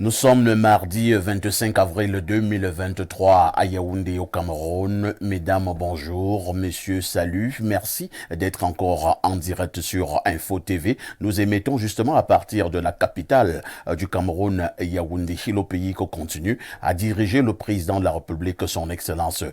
Nous sommes le mardi 25 avril 2023 à Yaoundé au Cameroun. Mesdames, bonjour. Messieurs, salut. Merci d'être encore en direct sur Info TV. Nous émettons justement à partir de la capitale du Cameroun, Yaoundé, le pays qui continue à diriger le président de la République, son Excellence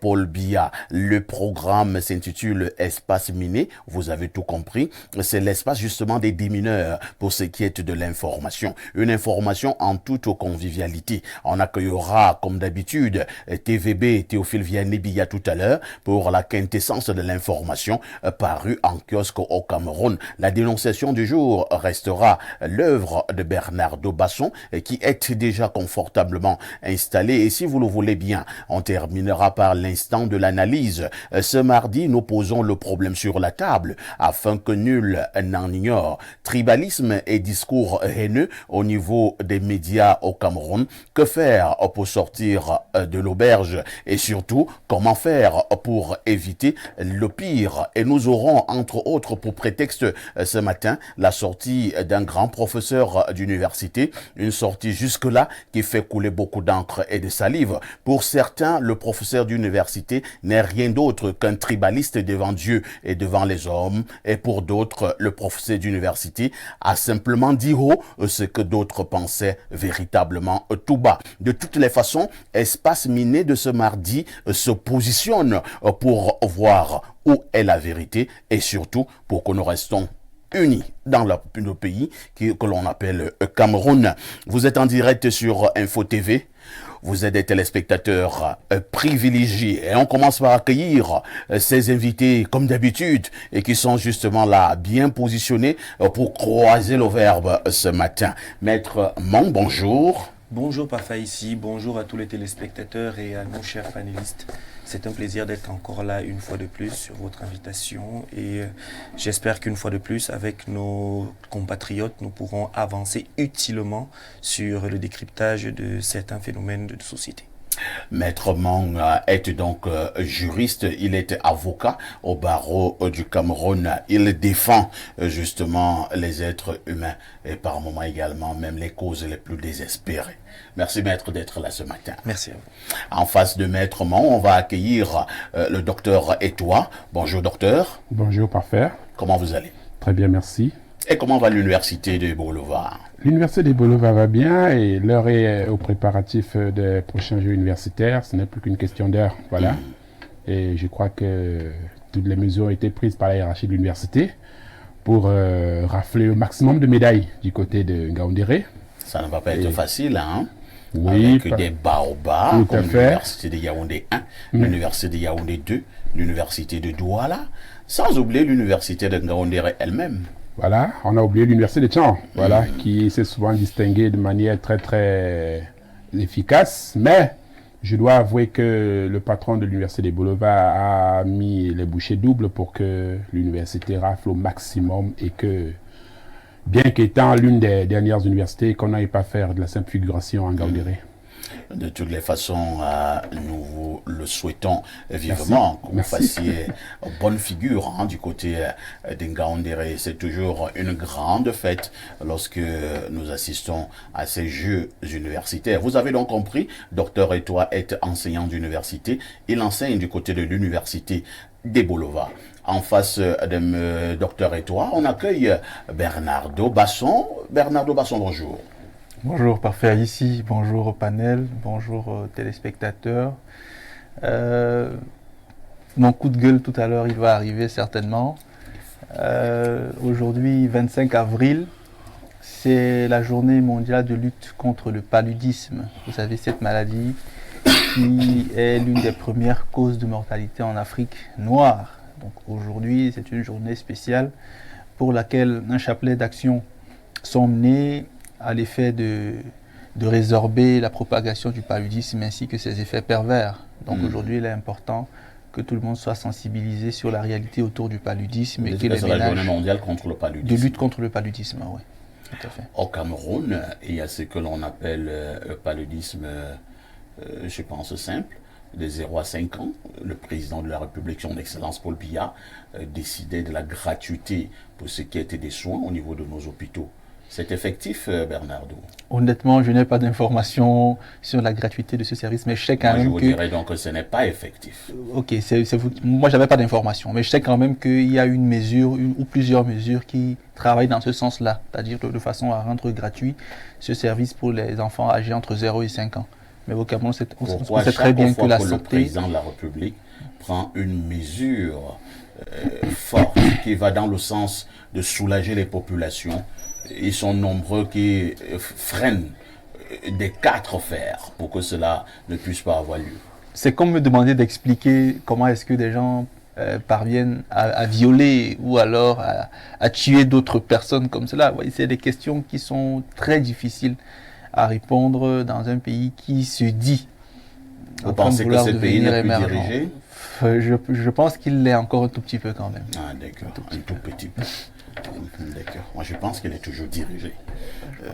Paul Biya. Le programme s'intitule Espace miné. Vous avez tout compris. C'est l'espace justement des démineurs pour ce qui est de l'information. Une information en toute convivialité. On accueillera, comme d'habitude, TVB, Théophile Vianney-Biya tout à l'heure, pour la quintessence de l'information parue en kiosque au Cameroun. La dénonciation du jour restera l'œuvre de Bernardo Basson, qui est déjà confortablement installé. Et si vous le voulez bien, on terminera par l'instant de l'analyse. Ce mardi, nous posons le problème sur la table, afin que nul n'en ignore. Tribalisme et discours haineux au niveau des médias au Cameroun. Que faire pour sortir de l'auberge et surtout comment faire pour éviter le pire? Et nous aurons entre autres pour prétexte ce matin la sortie d'un grand professeur d'université, une sortie jusque-là qui fait couler beaucoup d'encre et de salive. Pour certains, le professeur d'université n'est rien d'autre qu'un tribaliste devant Dieu et devant les hommes, et pour d'autres, le professeur d'université a simplement dit haut ce que d'autres pensaient véritablement tout bas. De toutes les façons, Espace miné de ce mardi se positionne pour voir où est la vérité et surtout pour que nous restons unis dans le pays que l'on appelle Cameroun. Vous êtes en direct sur Info TV. Vous êtes des téléspectateurs privilégiés et on commence par accueillir ces invités comme d'habitude et qui sont justement là, bien positionnés pour croiser le verbe ce matin. Maître Mon, bonjour. Bonjour Parfait ici, bonjour à tous les téléspectateurs et à nos chers panélistes. C'est un plaisir d'être encore là une fois de plus sur votre invitation et j'espère qu'une fois de plus avec nos compatriotes nous pourrons avancer utilement sur le décryptage de certains phénomènes de société. Maître Mong est donc juriste, il est avocat au barreau du Cameroun. Il défend justement les êtres humains et par moments également même les causes les plus désespérées. Merci maître d'être là ce matin. Merci à vous. En face de maître Mong, on va accueillir le docteur Etoile. Bonjour docteur. Bonjour Parfait. Comment vous allez? Très bien, merci. Et comment va l'université de Boulevard? L'université de Boulevard va bien et l'heure est au préparatif des prochains Jeux universitaires. Ce n'est plus qu'une question d'heure. Voilà. Et je crois que toutes les mesures ont été prises par la hiérarchie de l'université pour rafler le maximum de médailles du côté de Ngaoundéré. Ça ne va pas être facile, hein? Oui, avec des baobabs, comme l'université de Yaoundé 1, l'université de Yaoundé 2, l'université de Douala, sans oublier l'université de Ngaoundéré elle-même. Voilà, on a oublié l'université de Tchan, voilà, qui s'est souvent distinguée de manière très très efficace, mais je dois avouer que le patron de l'université des Boulevards a mis les bouchées doubles pour que l'université rafle au maximum et que, bien qu'étant l'une des dernières universités, qu'on n'aille pas faire de la simple figuration en Ngaoundéré. De toutes les façons, nous vous le souhaitons vivement, que vous fassiez bonne figure du côté de Ngaoundéré. C'est toujours une grande fête lorsque nous assistons à ces Jeux universitaires. Vous avez donc compris, Docteur Etoile est enseignant d'université. Il enseigne du côté de l'université des Boulevards. En face de Docteur Etoile, on accueille Bernardo Basson. Bernardo Basson, bonjour. Bonjour Parfait ici, bonjour au panel, bonjour aux téléspectateurs. Mon coup de gueule tout à l'heure, il va arriver certainement. Aujourd'hui, 25 avril, c'est la journée mondiale de lutte contre le paludisme. Vous savez, cette maladie qui est l'une des premières causes de mortalité en Afrique noire. Donc aujourd'hui, c'est une journée spéciale pour laquelle un chapelet d'actions sont menées à l'effet de résorber la propagation du paludisme ainsi que ses effets pervers. Donc aujourd'hui, il est important que tout le monde soit sensibilisé sur la réalité autour du paludisme. Et que les la journée mondiale contre le paludisme. De lutte contre le paludisme, oui. Tout à fait. Au Cameroun, il y a ce que l'on appelle le paludisme, je pense, simple. De 0 à 5 ans, le président de la République, son Excellence Paul Biya, décidait de la gratuité pour ce qui était des soins au niveau de nos hôpitaux. C'est effectif, Bernardo? Honnêtement, je n'ai pas d'informations sur la gratuité de ce service, mais je sais quand Moi, je même vous que... dirais donc que ce n'est pas effectif. Ok, c'est vous. Moi, j'avais pas d'informations, mais je sais quand même qu'il y a une mesure, une ou plusieurs mesures qui travaillent dans ce sens-là, c'est-à-dire de façon à rendre gratuit ce service pour les enfants âgés entre 0 et 5 ans. Mais au Cameroun, on sait très bien que la le santé... président de la République prend une mesure forte qui va dans le sens de soulager les populations, ils sont nombreux qui freinent des 4 fers pour que cela ne puisse pas avoir lieu. C'est comme me demander d'expliquer comment est-ce que des gens parviennent à violer ou alors à tuer d'autres personnes comme cela. Ouais, c'est des questions qui sont très difficiles à répondre dans un pays qui se dit. Vous pensez que ce pays n'est plus dirigé? Je pense qu'il l'est encore un tout petit peu quand même. Ah d'accord, un tout petit peu. D'accord. Moi, je pense qu'il est toujours dirigé.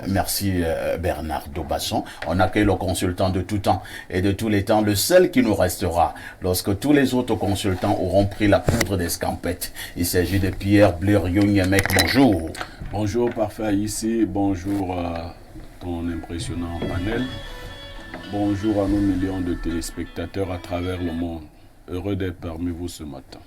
Merci Bernardo Basson. On accueille le consultant de tout temps et de tous les temps, le seul qui nous restera lorsque tous les autres consultants auront pris la poudre d'escampette. Il s'agit de Pierre Blériot-Niemek. Bonjour. Bonjour Parfait ici, bonjour à ton impressionnant panel. Bonjour à nos millions de téléspectateurs à travers le monde. Heureux d'être parmi vous ce matin.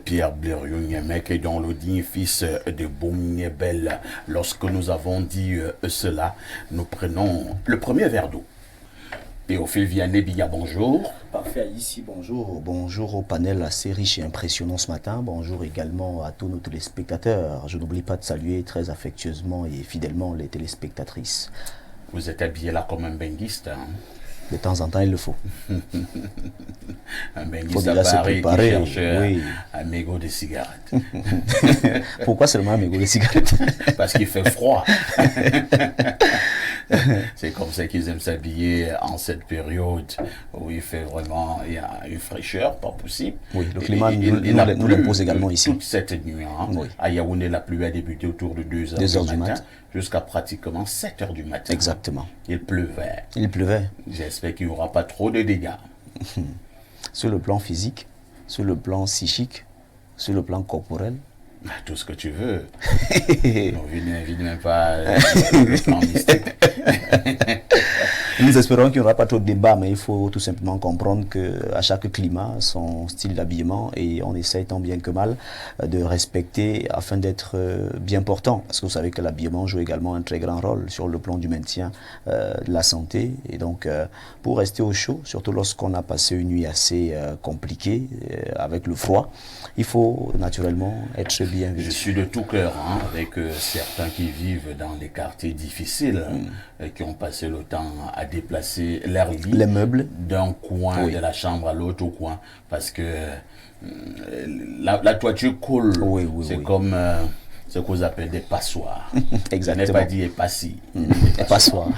Pierre Blériot-Niemek est donc le digne fils de Boumniebel. Lorsque nous avons dit cela, nous prenons le premier verre d'eau. Théophile Vianney-Biya, bonjour. Parfait, ici, bonjour. Bonjour au panel assez riche et impressionnant ce matin. Bonjour également à tous nos téléspectateurs. Je n'oublie pas de saluer très affectueusement et fidèlement les téléspectatrices. Vous êtes habillé là comme un benguiste, hein? De temps en temps, il le faut. Un benguiste à Paris qui cherche un mégot de cigarette. Pourquoi seulement un mégot de cigarette? Parce qu'il fait froid. C'est comme ça qu'ils aiment s'habiller en cette période où il fait vraiment, il y a une fraîcheur, pas possible. Oui, le climat nous l'impose également ici. Toute cette nuit, hein, oui. À Yaoundé, la pluie a débuté autour de 2 heures du matin. Jusqu'à pratiquement 7 heures du matin. Exactement. Il pleuvait. Il pleuvait. J'espère qu'il n'y aura pas trop de dégâts. Sur le plan physique, sur le plan psychique, sur le plan corporel. Tout ce que tu veux. Non, vide même pas le plan mystique. Nous espérons qu'il n'y aura pas trop de débat, mais il faut tout simplement comprendre qu'à chaque climat, son style d'habillement, et on essaie tant bien que mal de respecter afin d'être bien portant. Parce que vous savez que l'habillement joue également un très grand rôle sur le plan du maintien de la santé. Et donc, pour rester au chaud, surtout lorsqu'on a passé une nuit assez compliquée avec le froid, il faut naturellement être bien vêtu. Je suis de tout cœur avec certains qui vivent dans les quartiers difficiles et qui ont passé le temps à déplacer leur lit, les meubles d'un coin de la chambre à l'autre coin parce que la toiture coule. C'est comme ce qu'on appelle des passoires. Exactement. Je n'ai pas dit épassi. Des passoires.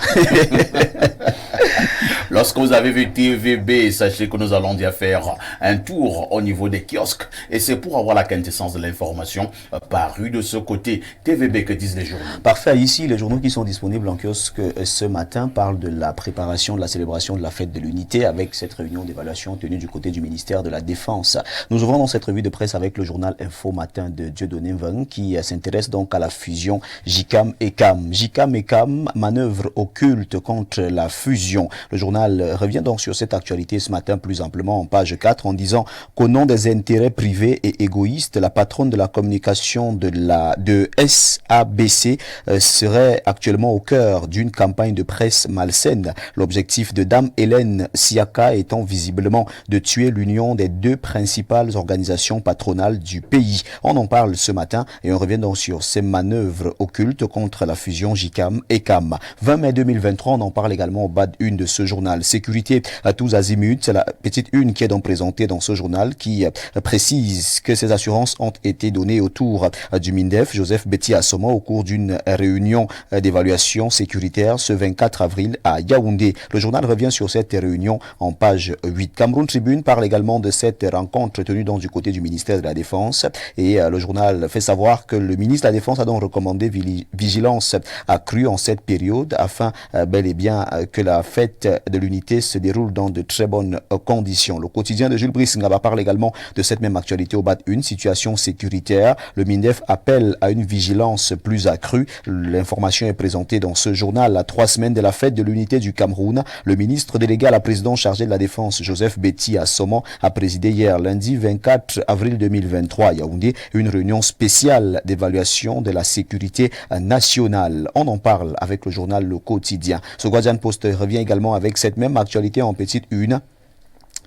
Lorsque vous avez vu TVB, sachez que nous allons déjà faire un tour au niveau des kiosques. Et c'est pour avoir la quintessence de l'information parue de ce côté. TVB, que disent les journaux? Parfait. Ici, les journaux qui sont disponibles en kiosque ce matin parlent de la préparation de la célébration de la fête de l'unité avec cette réunion d'évaluation tenue du côté du ministère de la Défense. Nous ouvrons dans cette revue de presse avec le journal Info Matin de Dieudonné Mveng qui s'intéresse donc à la fusion JICAM et CAM. JICAM et CAM, manœuvre occulte contre la fusion. Le journal revient donc sur cette actualité ce matin plus amplement en page 4 en disant qu'au nom des intérêts privés et égoïstes, la patronne de la communication de SABC serait actuellement au cœur d'une campagne de presse malsaine. L'objectif de Dame Hélène Siaka étant visiblement de tuer l'union des 2 principales organisations patronales du pays. On en parle ce matin et on revient donc sur ces manœuvres occultes contre la fusion JICAM et CAM. 20 mai 2023, on en parle également au bas de une de ce journal. Sécurité à tous azimuts, c'est la petite une qui est donc présentée dans ce journal qui précise que ces assurances ont été données autour du MINDEF, Joseph Betty Assoma, au cours d'une réunion d'évaluation sécuritaire ce 24 avril à Yaoundé. Le journal revient sur cette réunion en page 8. Cameroun Tribune parle également de cette rencontre tenue donc du côté du ministère de la Défense et le journal fait savoir que le ministre de la Défense a donc recommandé vigilance accrue en cette période afin bel et bien que la fête de l'unité se déroule dans de très bonnes conditions. Le quotidien de Jules Brice Ngaba parle également de cette même actualité au BAT1, situation sécuritaire. Le MINDEF appelle à une vigilance plus accrue. L'information est présentée dans ce journal à 3 semaines de la fête de l'unité du Cameroun. Le ministre délégué à la présidence chargé de la Défense, Joseph Betty Assoman, a présidé hier lundi 24 avril 2023 à Yaoundé une réunion spéciale d'évaluation de la sécurité nationale. On en parle avec le journal Le Quotidien. Ce Guardian Post revient également avec cette même actualité en petite une.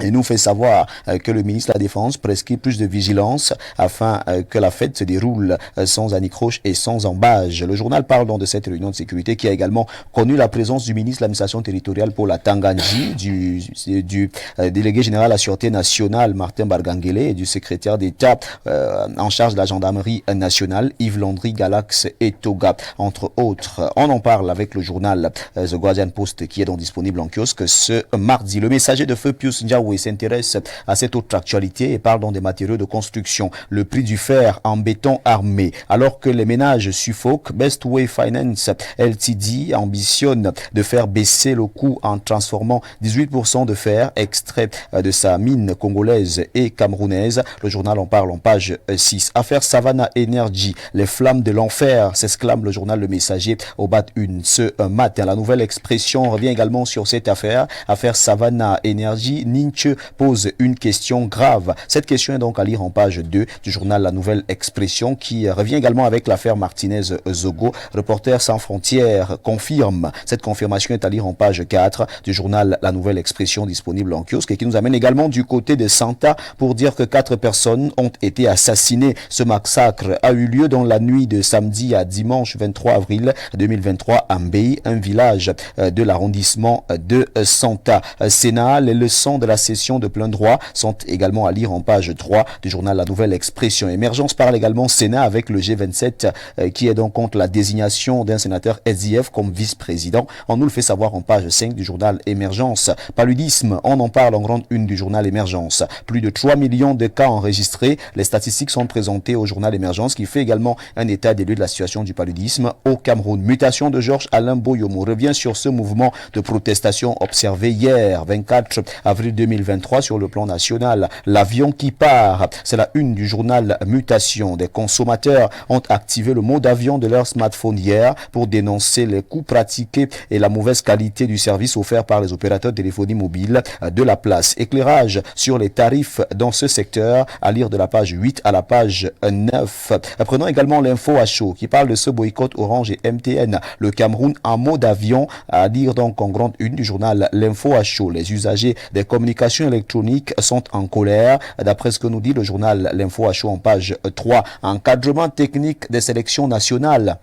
Et nous fait savoir que le ministre de la Défense prescrit plus de vigilance afin que la fête se déroule sans anicroche et sans embâge. Le journal parle donc de cette réunion de sécurité qui a également connu la présence du ministre de l'administration territoriale pour la Tanganji, du délégué général à la Sûreté nationale Martin Bargangele et du secrétaire d'État en charge de la gendarmerie nationale Yves Landry Galax et Toga, entre autres. On en parle avec le journal The Guardian Post qui est donc disponible en kiosque ce mardi. Le messager de feu Pius Ndiaye s'intéresse à cette autre actualité et parle donc des matériaux de construction. Le prix du fer en béton armé. Alors que les ménages suffoquent, Best Way Finance Ltd ambitionne de faire baisser le coût en transformant 18% de fer extrait de sa mine congolaise et camerounaise. Le journal en parle en page 6. Affaire Savannah Energy, les flammes de l'enfer, s'exclame le journal Le Messager au BAT1 ce matin. La nouvelle expression revient également sur cette affaire. Affaire Savannah Energy, Ninche pose une question grave. Cette question est donc à lire en page 2 du journal La Nouvelle Expression qui revient également avec l'affaire Martinez-Zogo. Reporters sans frontières confirme. Cette confirmation est à lire en page 4 du journal La Nouvelle Expression disponible en kiosque et qui nous amène également du côté de Santa pour dire que 4 personnes ont été assassinées. Ce massacre a eu lieu dans la nuit de samedi à dimanche 23 avril 2023 à Mbey, un village de l'arrondissement de Santa. Sénat, les leçons de la session de plein droit sont également à lire en page 3 du journal La Nouvelle Expression. Émergence parle également Sénat avec le G27 qui est donc contre la désignation d'un sénateur SDF comme vice-président. On nous le fait savoir en page 5 du journal Émergence. Paludisme, on en parle en grande une du journal Émergence. Plus de 3 millions de cas enregistrés. Les statistiques sont présentées au journal Émergence qui fait également un état des lieux de la situation du paludisme au Cameroun. Mutation de Georges Alain Boyomo revient sur ce mouvement de protestation observé hier 24 avril 2023 sur le plan national. L'avion qui part, c'est la une du journal Mutation. Des consommateurs ont activé le mode avion de leur smartphone hier pour dénoncer les coûts pratiqués et la mauvaise qualité du service offert par les opérateurs de téléphonie mobile de la place. Éclairage sur les tarifs dans ce secteur à lire de la page 8 à la page 9. Prenons également l'info à chaud qui parle de ce boycott Orange et MTN. Le Cameroun en mode avion à lire donc en grande une du journal L'info à chaud. Les usagers des communications électroniques sont en colère. D'après ce que nous dit le journal L'Info à chaud en page 3. Encadrement technique des sélections nationales.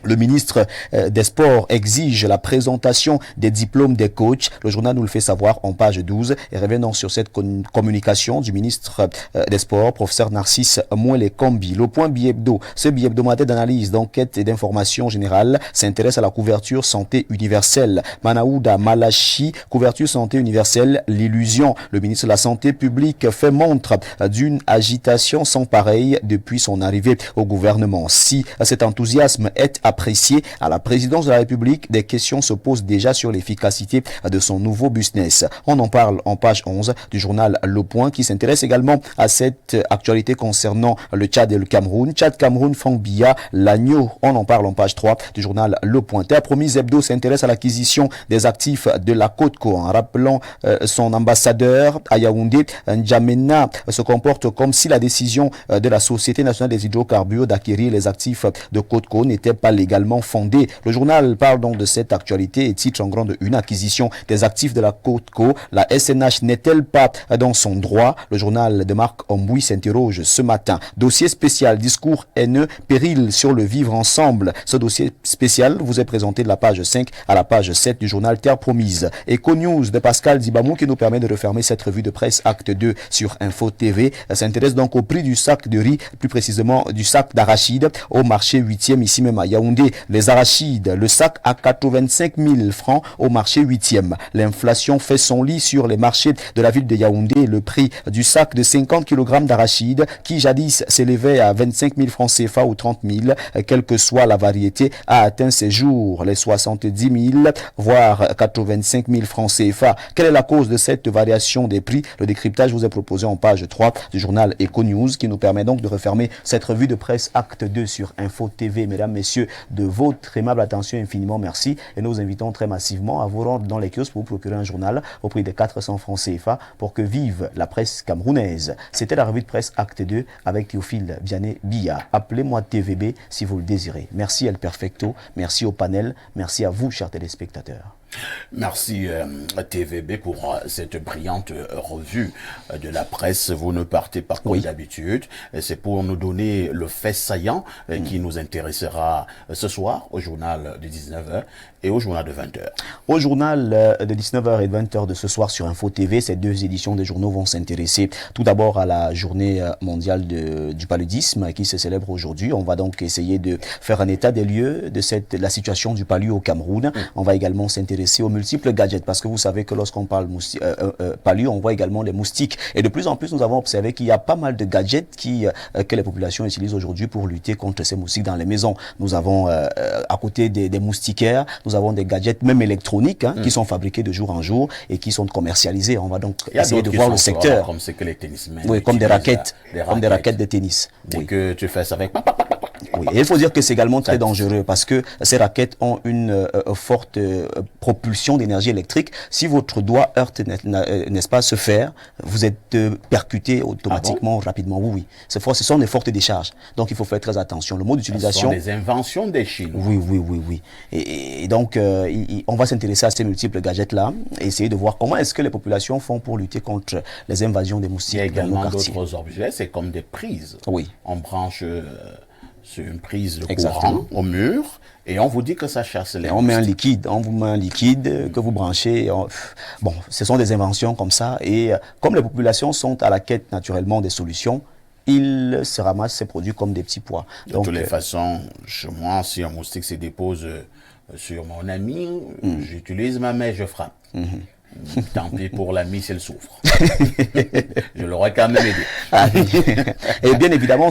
Le ministre des Sports exige la présentation des diplômes des coachs. Le journal nous le fait savoir en page 12. Et revenons sur cette communication du ministre des Sports, professeur Narcisse Mouele-Kombi. Le point bi-hebdo, ce bi-hebdomadaire d'analyse, d'enquête et d'information générale s'intéresse à la couverture santé universelle. Manaouda Malachi, couverture santé universelle, l'illusion. Le ministre de la Santé publique fait montre d'une agitation sans pareille depuis son arrivée au gouvernement. Si cet enthousiasme est apprécié à la présidence de la République, des questions se posent déjà sur l'efficacité de son nouveau business. On en parle en page 11 du journal Le Point qui s'intéresse également à cette actualité concernant le Tchad et le Cameroun. Tchad, Cameroun, Fangbiya, l'agneau. On en parle en page 3 du journal Le Point. Terre Promise Hebdo s'intéresse à l'acquisition des actifs de la Côte-Co en rappelant son ambassadeur à Yaoundé. N'Djamena se comporte comme si la décision de la Société nationale des hydrocarbures d'acquérir les actifs de Côte-Co n'était pas légalement fondée. Le journal parle donc de cette actualité et titre en grande une acquisition des actifs de la Côte-Co. La SNH n'est-elle pas dans son droit? Le journal de Marc Omboui s'interroge ce matin. Dossier spécial, discours haineux, péril sur le vivre ensemble. Ce dossier spécial vous est présenté de la page 5 à la page 7 du journal Terre Promise. Eco News de Pascal Dibamou qui nous permet de refermer cette revue de presse acte 2 sur Info TV. S'intéresse donc au prix du sac de riz, plus précisément du sac d'arachide au marché 8e ici même à Yaoundé. Yaoundé, les arachides, le sac à 85 000 francs au marché 8e. L'inflation fait son lit sur les marchés de la ville de Yaoundé. Le prix du sac de 50 kg d'arachides, qui jadis s'élevait à 25 000 francs CFA ou 30 000, quelle que soit la variété, a atteint ces jours les 70 000, voire 85 000 francs CFA. Quelle est la cause de cette variation des prix? Le décryptage vous est proposé en page 3 du journal Econews, qui nous permet donc de refermer cette revue de presse Acte 2 sur Info TV. Mesdames, messieurs, de votre aimable attention, infiniment merci. Et nous vous invitons très massivement à vous rendre dans les kiosques pour vous procurer un journal au prix de 400 francs CFA pour que vive la presse camerounaise. C'était la revue de presse Acte 2 avec Théophile Vianney Billa. Appelez-moi TVB si vous le désirez. Merci El Perfecto, merci au panel, merci à vous, chers téléspectateurs. Merci TVB pour cette brillante revue de la presse. Vous ne partez pas comme d'habitude. C'est pour nous donner le fait saillant qui nous intéressera ce soir au journal de 19h et au journal de 20h. Au journal de 19h et de 20h de ce soir sur Info TV, ces deux éditions des journaux vont s'intéresser tout d'abord à la journée mondiale du paludisme qui se célèbre aujourd'hui. On va donc essayer de faire un état des lieux de la situation du palu au Cameroun. On va également s'intéresser aux multiples gadgets, parce que vous savez que lorsqu'on parle palu, on voit également les moustiques. Et de plus en plus, nous avons observé qu'il y a pas mal de gadgets que les populations utilisent aujourd'hui pour lutter contre ces moustiques dans les maisons. Nous avons à côté des moustiquaires, nous avons des gadgets même électroniques qui sont fabriqués de jour en jour et qui sont commercialisés. On va donc essayer de voir le secteur. Comme c'est que les tennismen. Oui, comme des raquettes de tennis. Dès que tu fais ça avec... Oui, et il faut dire que c'est également très dangereux parce que ces raquettes ont une forte propulsion d'énergie électrique. Si votre doigt heurte, n'est-ce pas, ce fer, vous êtes percuté automatiquement, rapidement. Oui, ce sont des fortes décharges. Donc il faut faire très attention. Le mot d'utilisation... Ce sont des inventions des Chinois. Oui. Et donc, on va s'intéresser à ces multiples gadgets-là et essayer de voir comment est-ce que les populations font pour lutter contre les invasions des moustiques. Il y a également d'autres objets, c'est comme des prises. Oui. On branche... sur une prise de courant au mur et on vous dit que ça chasse les moustiques. On vous met un liquide que vous branchez. Bon, ce sont des inventions comme ça et comme les populations sont à la quête naturellement des solutions, ils se ramassent ces produits comme des petits pois. De toutes les façons, chez moi, si un moustique se dépose sur mon ami, j'utilise ma main, je frappe. Tant pis pour l'ami si elle souffre. Je l'aurais quand même aidé. Et bien évidemment,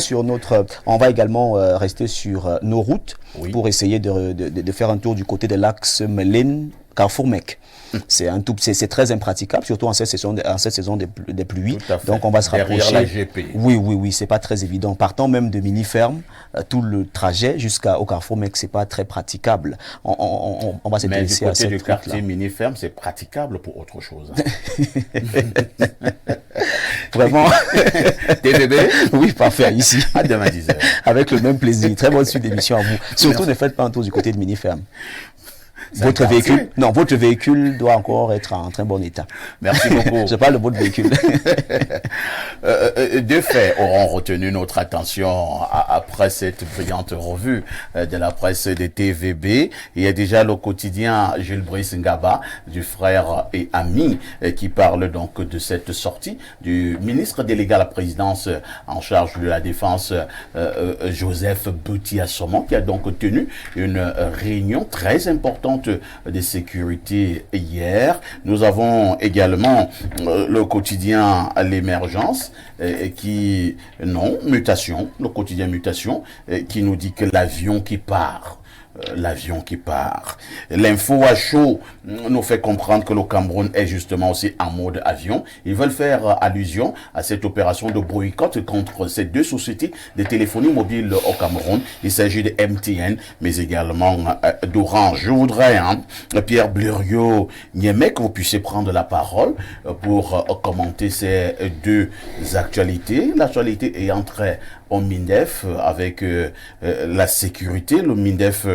on va également rester sur nos routes pour essayer de faire un tour du côté de l'axe Mélène, Carrefour Mec. C'est très impraticable, surtout en cette saison des pluies. Donc on va se rapprocher. La GP. Oui, c'est pas très évident. Partant même de Mini-Ferme, tout le trajet jusqu'au Carrefour Mec, c'est pas très praticable. On va s'intéresser à cette route-là. Mais du côté du quartier Mini-Ferme, c'est praticable pour autre chose. Vraiment. TVB? Oui, parfait, ici. À demain 10h. Avec le même plaisir. Très bonne suite d'émission à vous. Surtout, ne faites pas un tour du côté de Mini-Ferme. Votre véhicule doit encore être en très bon état. Merci beaucoup. Je parle de votre véhicule. Deux faits auront retenu notre attention après cette brillante revue de la presse des TVB. Il y a déjà le quotidien Jules Brice Ngaba, du frère et ami, qui parle donc de cette sortie du ministre délégué à la présidence en charge de la défense, Joseph Boutiassomo, qui a donc tenu une réunion très importante de sécurité hier. Nous avons également le quotidien L'Émergence le quotidien Mutation qui nous dit que l'avion qui part. L'info à chaud nous fait comprendre que le Cameroun est justement aussi en mode avion. Ils veulent faire allusion à cette opération de boycott contre ces deux sociétés de téléphonie mobile au Cameroun. Il s'agit de MTN, mais également d'Orange. Je voudrais, Pierre Blériot-Niémé, que vous puissiez prendre la parole pour commenter ces deux actualités. L'actualité ayant trait au MINDEF avec la sécurité. Le MINDEF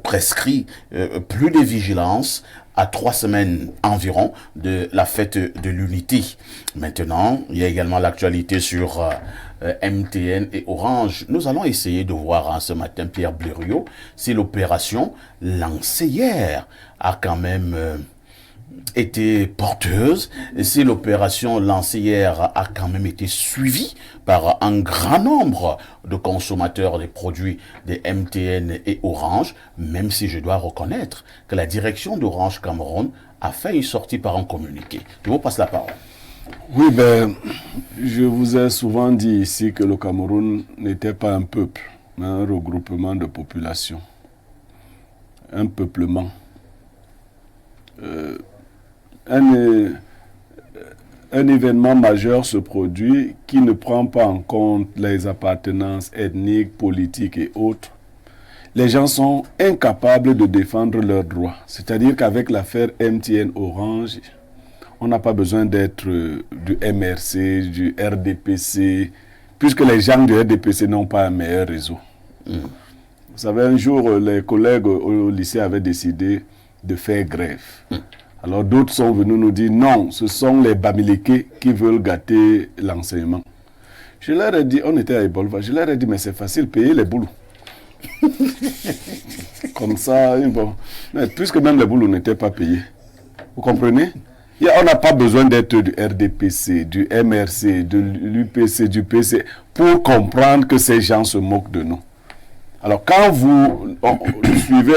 prescrit plus de vigilance à 3 semaines environ de la fête de l'unité. Maintenant, il y a également l'actualité sur MTN et Orange. Nous allons essayer de voir ce matin, Pierre Blériot, si l'opération lancée hier a quand même été porteuse, et si l'opération lancée hier a quand même été suivie par un grand nombre de consommateurs des produits des MTN et Orange, même si je dois reconnaître que la direction d'Orange Cameroun a fait une sortie par un communiqué. Je vous passe la parole. Oui, je vous ai souvent dit ici que le Cameroun n'était pas un peuple, mais un regroupement de population. Un peuplement. Un événement majeur se produit qui ne prend pas en compte les appartenances ethniques, politiques et autres. Les gens sont incapables de défendre leurs droits. C'est-à-dire qu'avec l'affaire MTN Orange, on n'a pas besoin d'être du MRC, du RDPC, puisque les gens du RDPC n'ont pas un meilleur réseau. Vous savez, un jour, les collègues au lycée avaient décidé de faire grève. Alors d'autres sont venus nous dire non, ce sont les Bamileke qui veulent gâter l'enseignement. Je leur ai dit, on était à Ebolva, je leur ai dit mais c'est facile, payer les boulots. Comme ça, bon. Mais puisque même les boulots n'étaient pas payés. Vous comprenez? On n'a pas besoin d'être du RDPC, du MRC, de l'UPC, du PC pour comprendre que ces gens se moquent de nous. Alors quand vous suivez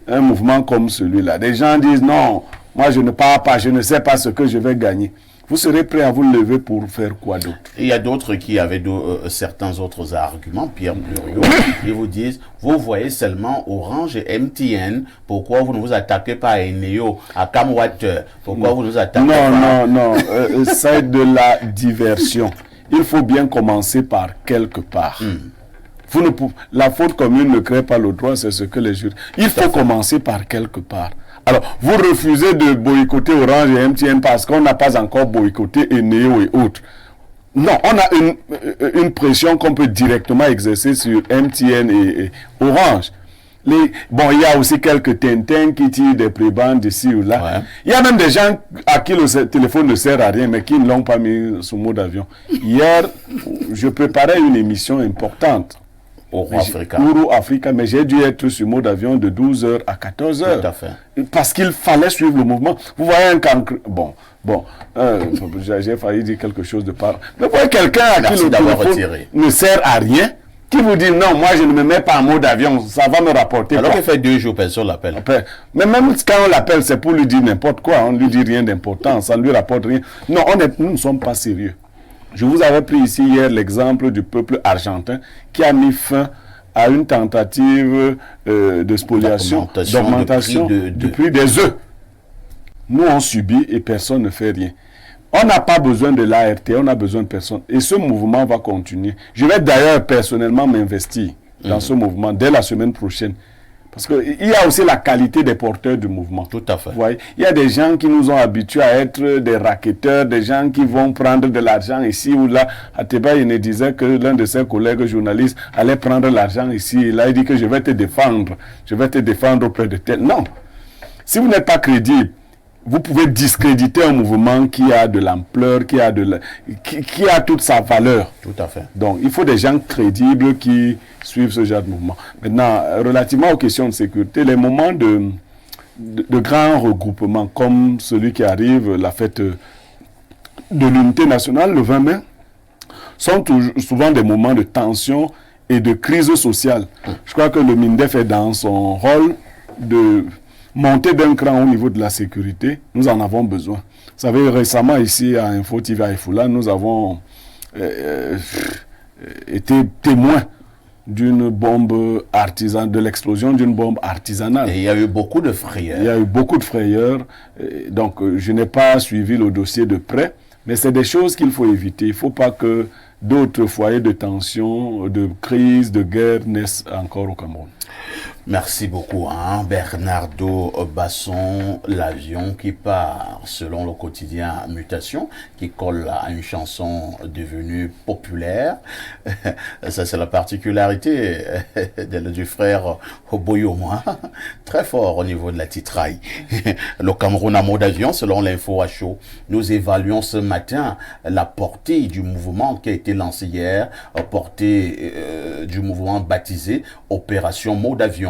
un mouvement comme celui-là, des gens disent non, moi je ne pars pas, je ne sais pas ce que je vais gagner. Vous serez prêt à vous lever pour faire quoi d'autre? Il y a d'autres qui avaient certains autres arguments, Pierre Bluriot, qui vous disent, vous voyez seulement Orange et MTN, pourquoi vous ne vous attaquez pas à Eneo, à Camwater, pourquoi vous nous attaquez pas? Non, c'est de la diversion. Il faut bien commencer par quelque part. La faute commune ne crée pas le droit, c'est ce que les juristes... Il faut commencer par quelque part. Alors, vous refusez de boycotter Orange et MTN parce qu'on n'a pas encore boycotté Eneo et autres. Non, on a une pression qu'on peut directement exercer sur MTN et Orange. Bon, il y a aussi quelques Tintins qui tirent des prébendes ici ou là. Ouais. Il y a même des gens à qui le téléphone ne sert à rien, mais qui ne l'ont pas mis sous mode d'avion. Hier, je préparais une émission importante. Ouro Africa, mais j'ai dû être sur mode d'avion de 12h à 14h. Tout à fait. Parce qu'il fallait suivre le mouvement. Vous voyez un cancre... j'ai failli dire quelque chose de part. Mais vous voyez quelqu'un à qui le téléphone ne sert à rien, qui vous dit non, moi je ne me mets pas en mode d'avion, ça va me rapporter. Alors qu'il fait 2 jours, personne l'appelle. Mais même quand on l'appelle, c'est pour lui dire n'importe quoi, on ne lui dit rien d'important, ça ne lui rapporte rien. Non, nous ne sommes pas sérieux. Je vous avais pris ici hier l'exemple du peuple argentin qui a mis fin à une tentative de spoliation, d'augmentation du prix des œufs. Nous, on subit et personne ne fait rien. On n'a pas besoin de l'ART, on a besoin de personne. Et ce mouvement va continuer. Je vais d'ailleurs personnellement m'investir dans ce mouvement dès la semaine prochaine. Parce qu'il y a aussi la qualité des porteurs du mouvement. Tout à fait. Vous voyez, il y a des gens qui nous ont habitués à être des racketteurs, des gens qui vont prendre de l'argent ici ou là. Ateba, il disait que l'un de ses collègues journalistes allait prendre l'argent ici et là. Il dit que je vais te défendre auprès de tel. Non. Si vous n'êtes pas crédible, vous pouvez discréditer un mouvement qui a de l'ampleur, qui a toute sa valeur. Tout à fait. Donc, il faut des gens crédibles qui suivent ce genre de mouvement. Maintenant, relativement aux questions de sécurité, les moments de grands regroupements, comme celui qui arrive, la fête de l'unité nationale, le 20 mai, sont souvent des moments de tension et de crise sociale. Je crois que le MINDEF est dans son rôle de monter d'un cran au niveau de la sécurité. Nous en avons besoin. Vous savez, récemment ici à Info TV à Ifula, nous avons été témoins d'une bombe artisanale, de l'explosion d'une bombe artisanale. Et il y a eu beaucoup de frayeurs. Il y a eu beaucoup de frayeurs. Donc, je n'ai pas suivi le dossier de près, mais c'est des choses qu'il faut éviter. Il ne faut pas que d'autres foyers de tension, de crise, de guerre naissent encore au Cameroun. Merci beaucoup, Bernardo Basson, l'avion qui part selon le quotidien Mutation, qui colle à une chanson devenue populaire. Ça, c'est la particularité du frère Boyomo, très fort au niveau de la titraille. Le Cameroun à mode avion, selon l'info à chaud, nous évaluons ce matin la portée du mouvement qui a été lancé hier, portée du mouvement baptisé Opération Mode Avion.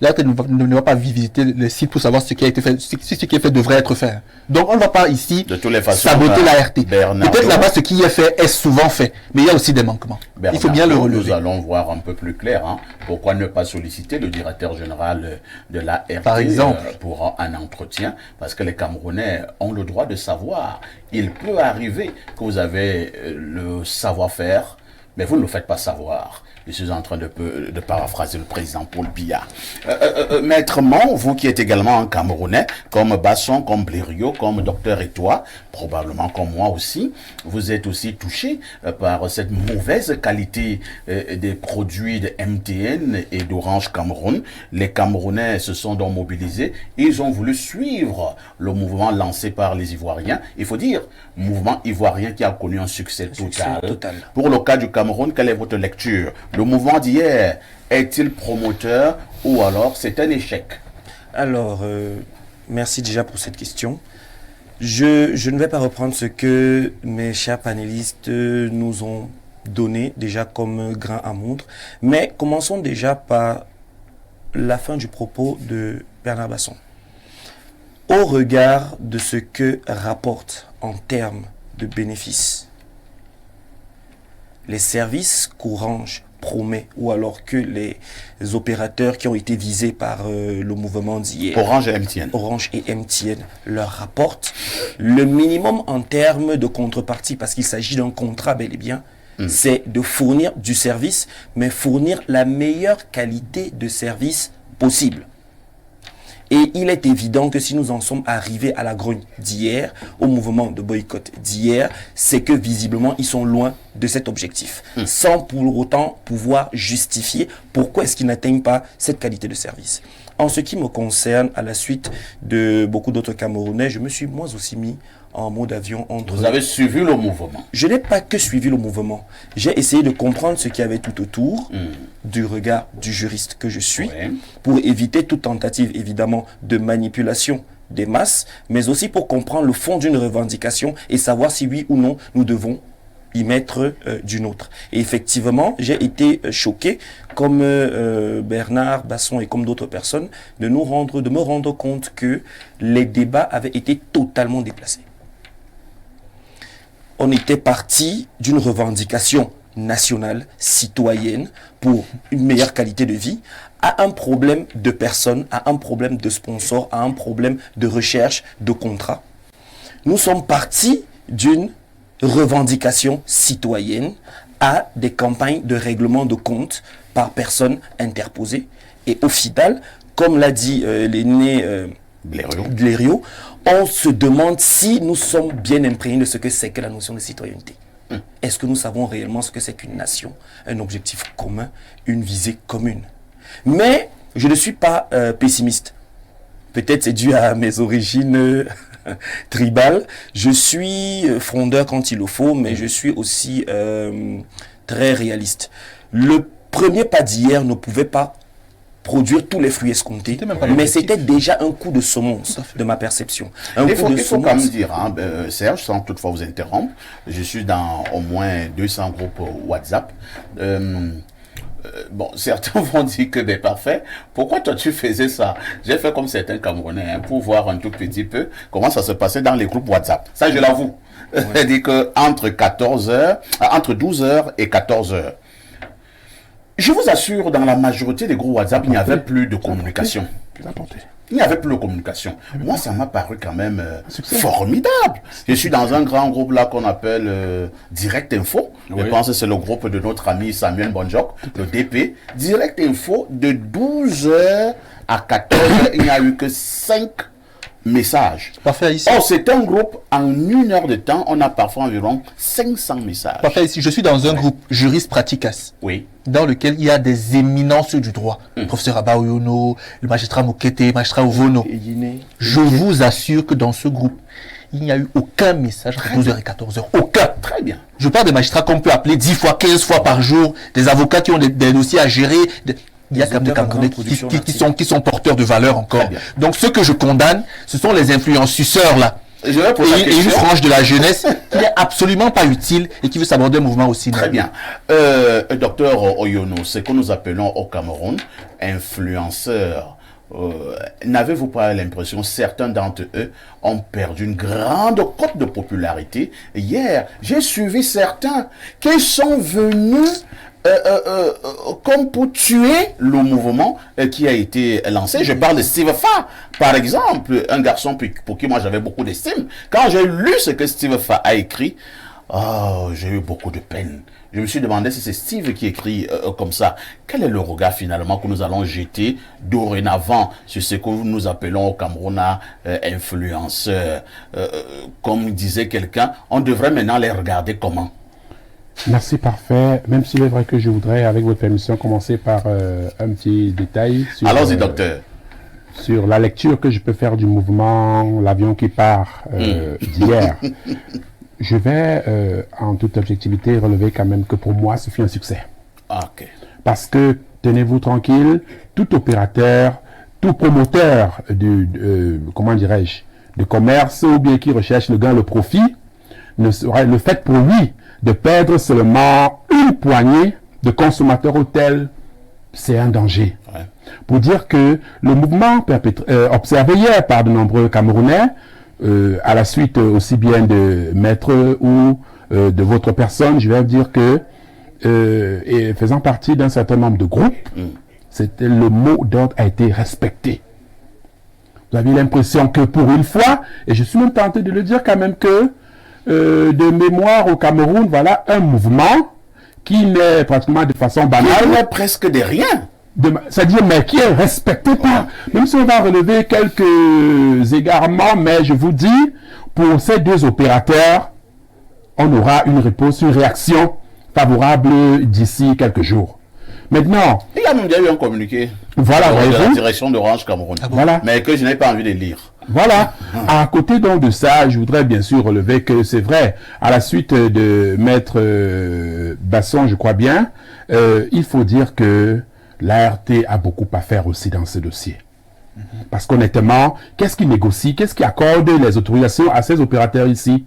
l'ART ne va pas visiter le site pour savoir ce qui a été fait, ce qui est fait devrait être fait. Donc on ne va pas ici de toutes les façons, saboter l'ART. Bernardo, peut-être là-bas ce qui est fait est souvent fait, mais il y a aussi des manquements. Bernardo, il faut bien le relever. Nous allons voir un peu plus clair. Hein. Pourquoi ne pas solliciter le directeur général de l'ART par exemple, pour un entretien? Parce que les Camerounais ont le droit de savoir. Il peut arriver que vous avez le savoir-faire, mais vous ne le faites pas savoir. Je suis en train de paraphraser le président Paul Biya. Maître Mon, vous qui êtes également un Camerounais, comme Basson, comme Blériot, comme Docteur Etoile, probablement comme moi aussi, vous êtes aussi touché par cette mauvaise qualité des produits de MTN et d'Orange Cameroun. Les Camerounais se sont donc mobilisés. Ils ont voulu suivre le mouvement lancé par les Ivoiriens. Il faut dire, mouvement ivoirien qui a connu un succès total. Pour le cas du Cameroun, quelle est votre lecture? Le mouvement d'hier est-il promoteur ou alors c'est un échec? Alors, merci déjà pour cette question. Je ne vais pas reprendre ce que mes chers panélistes nous ont donné déjà comme grain à moudre, mais commençons déjà par la fin du propos de Bernard Basson. Au regard de ce que rapporte en termes de bénéfices les services qu'Orange promet, ou alors que les opérateurs qui ont été visés par le mouvement d'hier, Orange et MTN, leur rapportent le minimum en termes de contrepartie, parce qu'il s'agit d'un contrat bel et bien, c'est de fournir du service, mais fournir la meilleure qualité de service possible. Et il est évident que si nous en sommes arrivés à la grogne d'hier, au mouvement de boycott d'hier, c'est que visiblement ils sont loin de cet objectif, sans pour autant pouvoir justifier pourquoi est-ce qu'ils n'atteignent pas cette qualité de service. En ce qui me concerne, à la suite de beaucoup d'autres Camerounais, je me suis moi aussi mis en mode avion entre... Vous avez suivi le mouvement? Je n'ai pas que suivi le mouvement. J'ai essayé de comprendre ce qu'il y avait tout autour du regard du juriste que je suis, pour éviter toute tentative, évidemment, de manipulation des masses, mais aussi pour comprendre le fond d'une revendication et savoir si oui ou non nous devons y mettre du nôtre. Et effectivement, j'ai été choqué, comme Bernard Basson et comme d'autres personnes, de me rendre compte que les débats avaient été totalement déplacés. On était parti d'une revendication nationale, citoyenne, pour une meilleure qualité de vie, à un problème de personnes, à un problème de sponsors, à un problème de recherche, de contrats. Nous sommes partis d'une revendication citoyenne à des campagnes de règlement de comptes par personnes interposées. Et au final, comme l'a dit l'aîné Blériot, on se demande si nous sommes bien imprégnés de ce que c'est que la notion de citoyenneté. Est-ce que nous savons réellement ce que c'est qu'une nation, un objectif commun, une visée commune? Mais je ne suis pas pessimiste. Peut-être c'est dû à mes origines tribales. Je suis frondeur quand il le faut, mais je suis aussi très réaliste. Le premier pas d'hier ne pouvait pas produire tous les fruits escomptés, mais c'était déjà un coup de semonce de ma perception. Il faut quand même dire, hein, Serge, sans toutefois vous interrompre, je suis dans au moins 200 groupes WhatsApp. Bon, certains vont dire que ben parfait, pourquoi toi tu faisais ça? J'ai fait comme certains Camerounais, hein, pour voir un tout petit peu comment ça se passait dans les groupes WhatsApp. Ça, je l'avoue. C'est-à-dire que entre 12h et 14h, je vous assure, dans la majorité des groupes WhatsApp, il n'y avait plus de communication. Il n'y avait plus de communication. Moi, ça m'a paru quand même formidable. Je suis dans un grand groupe là qu'on appelle Direct Info. Je pense que c'est le groupe de notre ami Samuel Bonjoc, le DP. Direct Info, de 12h à 14h, il n'y a eu que 5 messages. Parfait, ici. Oh, c'est un groupe, en 1 heure de temps, on a parfois environ 500 messages. Parfait, ici. Je suis dans un groupe Juris Praticas. Oui. Dans lequel il y a des éminences du droit. Le professeur Abba Oyono, le magistrat Mokete, le magistrat Ovono. Je vous assure que dans ce groupe, il n'y a eu aucun message entre 12h et 14h. Aucun. Très bien. Je parle des magistrats qu'on peut appeler 10 fois, 15 fois par jour, des avocats qui ont des dossiers à gérer. Il y a quand même des Camerounais qui sont porteurs de valeur encore. Donc ce que je condamne, ce sont les influenceurs là. Je vais poser la et une question. frange de la jeunesse qui n'est absolument pas utile et qui veut s'aborder un mouvement aussi. Très bien. Docteur Oyono, ce que nous appelons au Cameroun influenceurs, n'avez-vous pas l'impression certains d'entre eux ont perdu une grande cote de popularité? Hier, j'ai suivi certains qui sont venus comme pour tuer le mouvement qui a été lancé. Je parle de Steve Fa, par exemple, un garçon pour qui moi j'avais beaucoup d'estime. Quand j'ai lu ce que Steve Fa a écrit, oh, j'ai eu beaucoup de peine. Je me suis demandé si c'est Steve qui écrit comme ça. Quel est le regard finalement que nous allons jeter dorénavant sur ce que nous appelons au Cameroun influenceurs? Comme disait quelqu'un, on devrait maintenant les regarder comment? Merci, parfait. Même s'il est vrai que je voudrais, avec votre permission, commencer par un petit détail sur, Allons-y, docteur. Sur la lecture que je peux faire du mouvement L'avion qui part d'hier. Je vais, en toute objectivité, relever quand même que pour moi, ce fut un succès. Ok. Parce que, tenez-vous tranquille, tout opérateur, tout promoteur comment dirais-je, de commerce ou bien qui recherche le gain, le profit, ne sera le fait pour lui de perdre seulement une poignée de consommateurs hôtels, c'est un danger. Ouais. Pour dire que le mouvement observé hier par de nombreux Camerounais, à la suite aussi bien de maître ou de votre personne, je vais dire que, et faisant partie d'un certain nombre de groupes, c'était le mot d'ordre a été respecté. Vous avez l'impression que pour une fois, et je suis même tenté de le dire quand même que, de mémoire au Cameroun, voilà un mouvement qui n'est pratiquement de façon banale. Il n'est presque de rien. C'est-à-dire, mais qui est respecté par, même si on va relever quelques égarements, mais je vous dis, pour ces deux opérateurs, on aura une réponse, une réaction favorable d'ici quelques jours. Maintenant, Il y a même déjà eu un communiqué voilà, de la voyez-vous, direction d'Orange Cameroun, voilà. mais que je n'ai pas envie de lire. Voilà. À côté donc de ça, je voudrais bien sûr relever que c'est vrai, à la suite de Maître Basson, je crois bien, il faut dire que l'ART a beaucoup à faire aussi dans ce dossier. Parce qu'honnêtement, qu'est-ce qui négocie, qu'est-ce qui accorde les autorisations à ces opérateurs ici?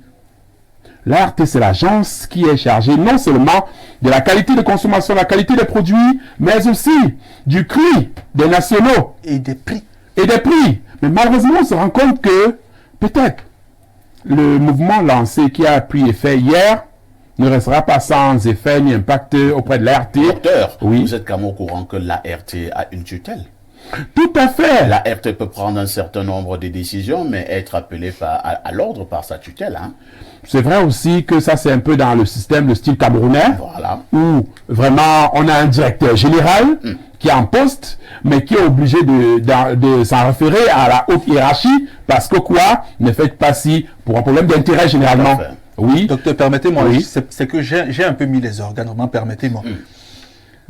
L'ART, c'est l'agence qui est chargée non seulement de la qualité de consommation, la qualité des produits, mais aussi du prix des nationaux. Et des prix. Et des prix. Mais malheureusement, on se rend compte que peut-être le mouvement lancé qui a pris effet hier ne restera pas sans effet ni impact auprès de l'ART. Docteur, Oui. vous êtes quand même au courant que l'ART a une tutelle. Tout à fait. L'ART peut prendre un certain nombre de décisions, mais être appelé à l'ordre par sa tutelle. Hein. C'est vrai aussi que ça, c'est un peu dans le système, le style camerounais, Voilà. où vraiment on a un directeur général qui est en poste, mais qui est obligé de s'en référer à la haute hiérarchie, parce que quoi, ne faites pas si pour un problème d'intérêt généralement. Tout à fait. Oui. Docteur, permettez-moi, Oui. c'est que j'ai un peu mis les organes, vraiment, permettez-moi.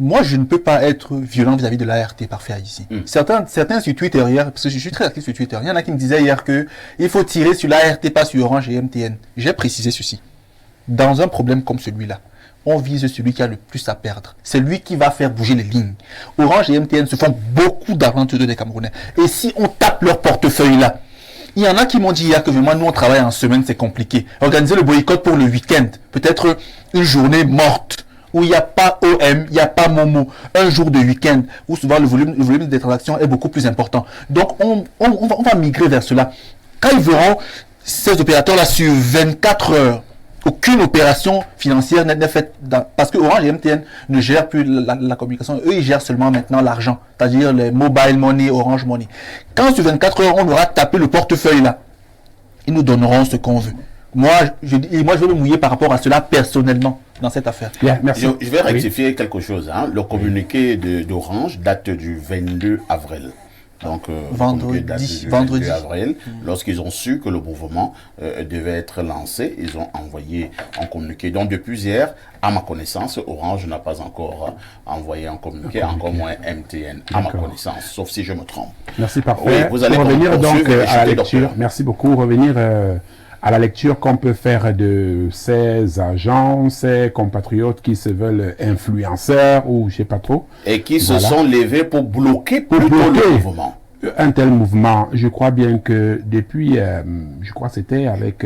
Moi, je ne peux pas être violent vis-à-vis de l'ART parfait ici. Certains sur Twitter hier, parce que je suis très actif sur Twitter, il y en a qui me disaient hier que il faut tirer sur l'ART, pas sur Orange et MTN. J'ai précisé ceci. Dans un problème comme celui-là, on vise celui qui a le plus à perdre. C'est lui qui va faire bouger les lignes. Orange et MTN se font beaucoup d'argent tous deux des Camerounais. Et si on tape leur portefeuille là, il y en a qui m'ont dit hier que vraiment nous on travaille en semaine, c'est compliqué. Organiser le boycott pour le week-end, peut-être une journée morte, où il n'y a pas OM, il n'y a pas Momo, un jour de week-end, où souvent le volume des transactions est beaucoup plus important. Donc on va migrer vers cela. Quand ils verront ces opérateurs-là sur 24 heures, aucune opération financière n'est faite parce que Orange et MTN ne gèrent plus la communication. Eux, ils gèrent seulement maintenant l'argent, c'est-à-dire les mobile money, Orange Money. Quand sur 24 heures, on aura tapé le portefeuille là, ils nous donneront ce qu'on veut. Moi, je vais me mouiller par rapport à cela personnellement dans cette affaire. Bien, merci. Je vais rectifier quelque chose. Hein. Le communiqué d'Orange date du 22 avril. Donc, Vendredi. le communiqué date du 22 avril. Lorsqu'ils ont su que le mouvement devait être lancé, ils ont envoyé un communiqué. Donc, depuis hier, à ma connaissance, Orange n'a pas encore envoyé un communiqué, encore moins MTN, à ma connaissance, sauf si je me trompe. Merci, parfait. Oui, vous allez revenir donc poursuivre, à la jeter, lecture. docteur. Merci beaucoup. Revenir à la lecture qu'on peut faire de ces agents, ces compatriotes qui se veulent influenceurs ou je sais pas trop. Et qui se Voilà. sont levés pour bloquer plutôt bloquer. le mouvement. un tel mouvement, je crois bien que depuis, je crois que c'était avec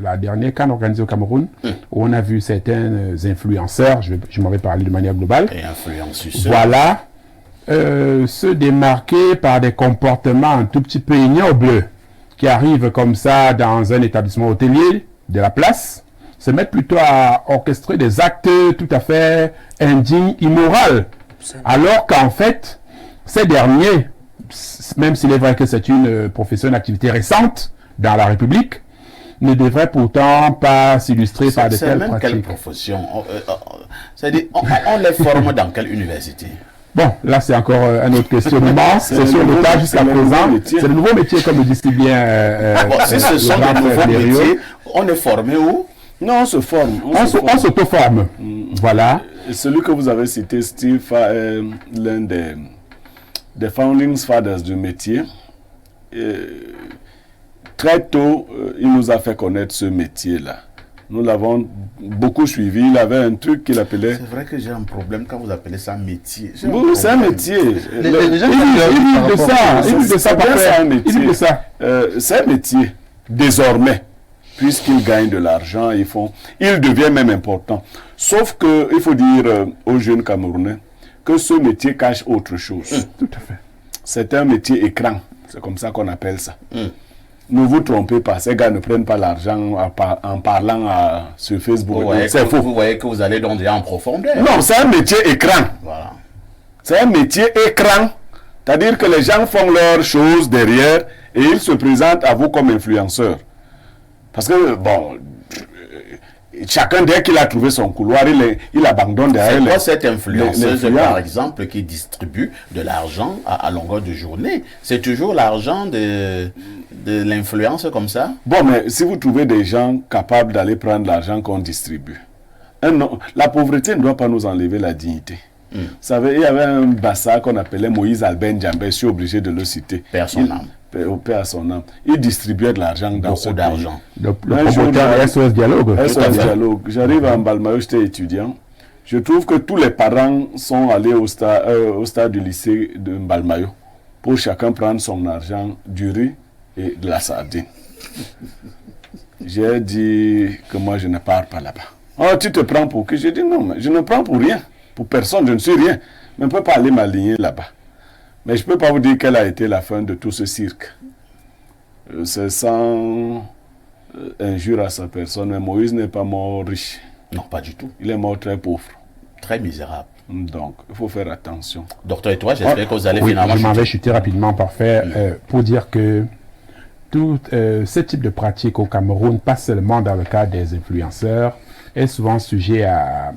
la dernière CAN organisée au Cameroun, où on a vu certains influenceurs, je m'en vais parler de manière globale, Et influenceurs. voilà, se démarquer par des comportements un tout petit peu ignobles, qui arrivent comme ça dans un établissement hôtelier de la place, se mettent plutôt à orchestrer des actes tout à fait indignes, immoraux, alors qu'en fait, ces derniers, même s'il est vrai que c'est une profession, une activité récente dans la République, ne devrait pourtant pas s'illustrer par de C'est telles même quelle pratiques. profession? C'est-à-dire, on les forme dans quelle université? Bon, là c'est encore un autre questionnement. C'est sur le tas jusqu'à présent. C'est le nouveau métier, comme le dit si bien. Bon, si ce sont des nouveaux métiers, on est formé où? Non, on se forme. On s'auto-forme. Voilà. Et celui que vous avez cité, Steve, est l'un des founding fathers du métier. Très tôt, il nous a fait connaître ce métier-là. Nous l'avons beaucoup suivi. Il avait un truc qu'il appelait... C'est vrai que j'ai un problème quand vous appelez ça métier. Oui, c'est un métier. Les gens Il vit de ça. Il vit de ça, C'est bien parfait. ça, un métier. Il vit de ça. C'est un métier, désormais, puisqu'ils gagnent de l'argent, il devient même important. Sauf que il faut dire aux jeunes Camerounais que ce métier cache autre chose. Tout à fait. C'est un métier écran, c'est comme ça qu'on appelle ça. Ne vous trompez pas, ces gars ne prennent pas l'argent en parlant sur Facebook. C'est faux. Vous voyez que vous allez donc déjà en profondeur. Non, c'est un métier écran. Voilà. C'est un métier écran. C'est-à-dire que les gens font leurs choses derrière et ils se présentent à vous comme influenceurs. Parce que, bon, chacun, dès qu'il a trouvé son couloir, il abandonne derrière. C'est quoi cette influenceuse, les par exemple, qui distribue de l'argent à longueur de journée? C'est toujours l'argent de l'influence comme ça? Bon, mais si vous trouvez des gens capables d'aller prendre l'argent qu'on distribue, la pauvreté ne doit pas nous enlever la dignité. Vous savez, il y avait un bassa qu'on appelait Moïse Albin Djambé, je suis obligé de le citer. Père son âme. Paix à son âme. Il distribuait de l'argent dans ce Beaucoup pays. d'argent. Le promoteur de SOS Dialogue. SOS Dialogue. J'arrive à Mbalmayo, j'étais étudiant. Je trouve que tous les parents sont allés au stade du lycée de Mbalmayo pour chacun prendre son argent du riz et de la sardine. J'ai dit que moi je ne pars pas là-bas. Oh, tu te prends pour qui? J'ai dit non, mais je ne prends pour rien. Pour personne, je ne suis rien. Mais je ne peux pas aller m'aligner là-bas. Mais je ne peux pas vous dire quelle a été la fin de tout ce cirque. C'est sans injure à sa personne, mais Moïse n'est pas mort riche. Non, pas du tout. Il est mort très pauvre. Très misérable. Donc, il faut faire attention. Docteur et toi, j'espère que vous allez Oui, finalement je m'en chuter. vais chuter rapidement, parfait, pour dire que tout ce type de pratique au Cameroun, pas seulement dans le cas des influenceurs, est souvent sujet à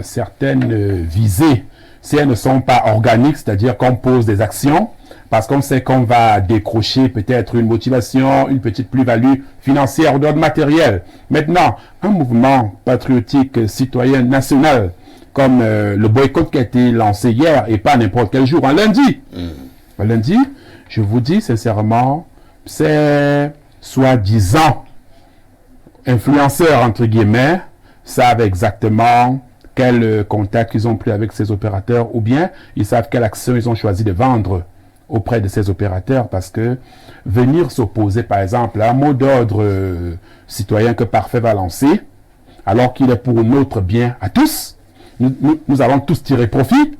certaines visées. Si elles ne sont pas organiques, c'est-à-dire qu'on pose des actions, parce qu'on sait qu'on va décrocher peut-être une motivation, une petite plus-value financière ou d'ordre matériel. Maintenant, un mouvement patriotique citoyen national, comme le boycott qui a été lancé hier, et pas n'importe quel jour, un lundi. Un lundi, je vous dis sincèrement, c'est soi-disant influenceurs, entre guillemets, savent exactement quel contact ils ont pris avec ces opérateurs, ou bien ils savent quelle action ils ont choisi de vendre auprès de ces opérateurs, parce que venir s'opposer, par exemple, à un mot d'ordre citoyen que Parfait va lancer, alors qu'il est pour notre bien à tous, nous allons tous tirer profit,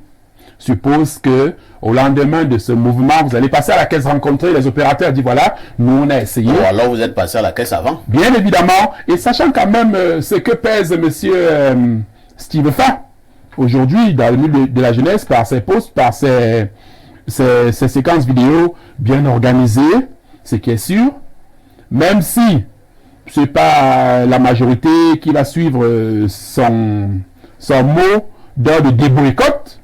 suppose que au lendemain de ce mouvement, vous allez passer à la caisse rencontrer les opérateurs, dit voilà, nous on a essayé. Ou alors vous êtes passé à la caisse avant. Bien évidemment, et sachant quand même ce que pèse monsieur Steve Fa, aujourd'hui, dans le milieu de la jeunesse, par ses posts, par ses séquences vidéo bien organisées, ce qui est sûr, même si c'est pas la majorité qui va suivre son mot d'ordre de boycott,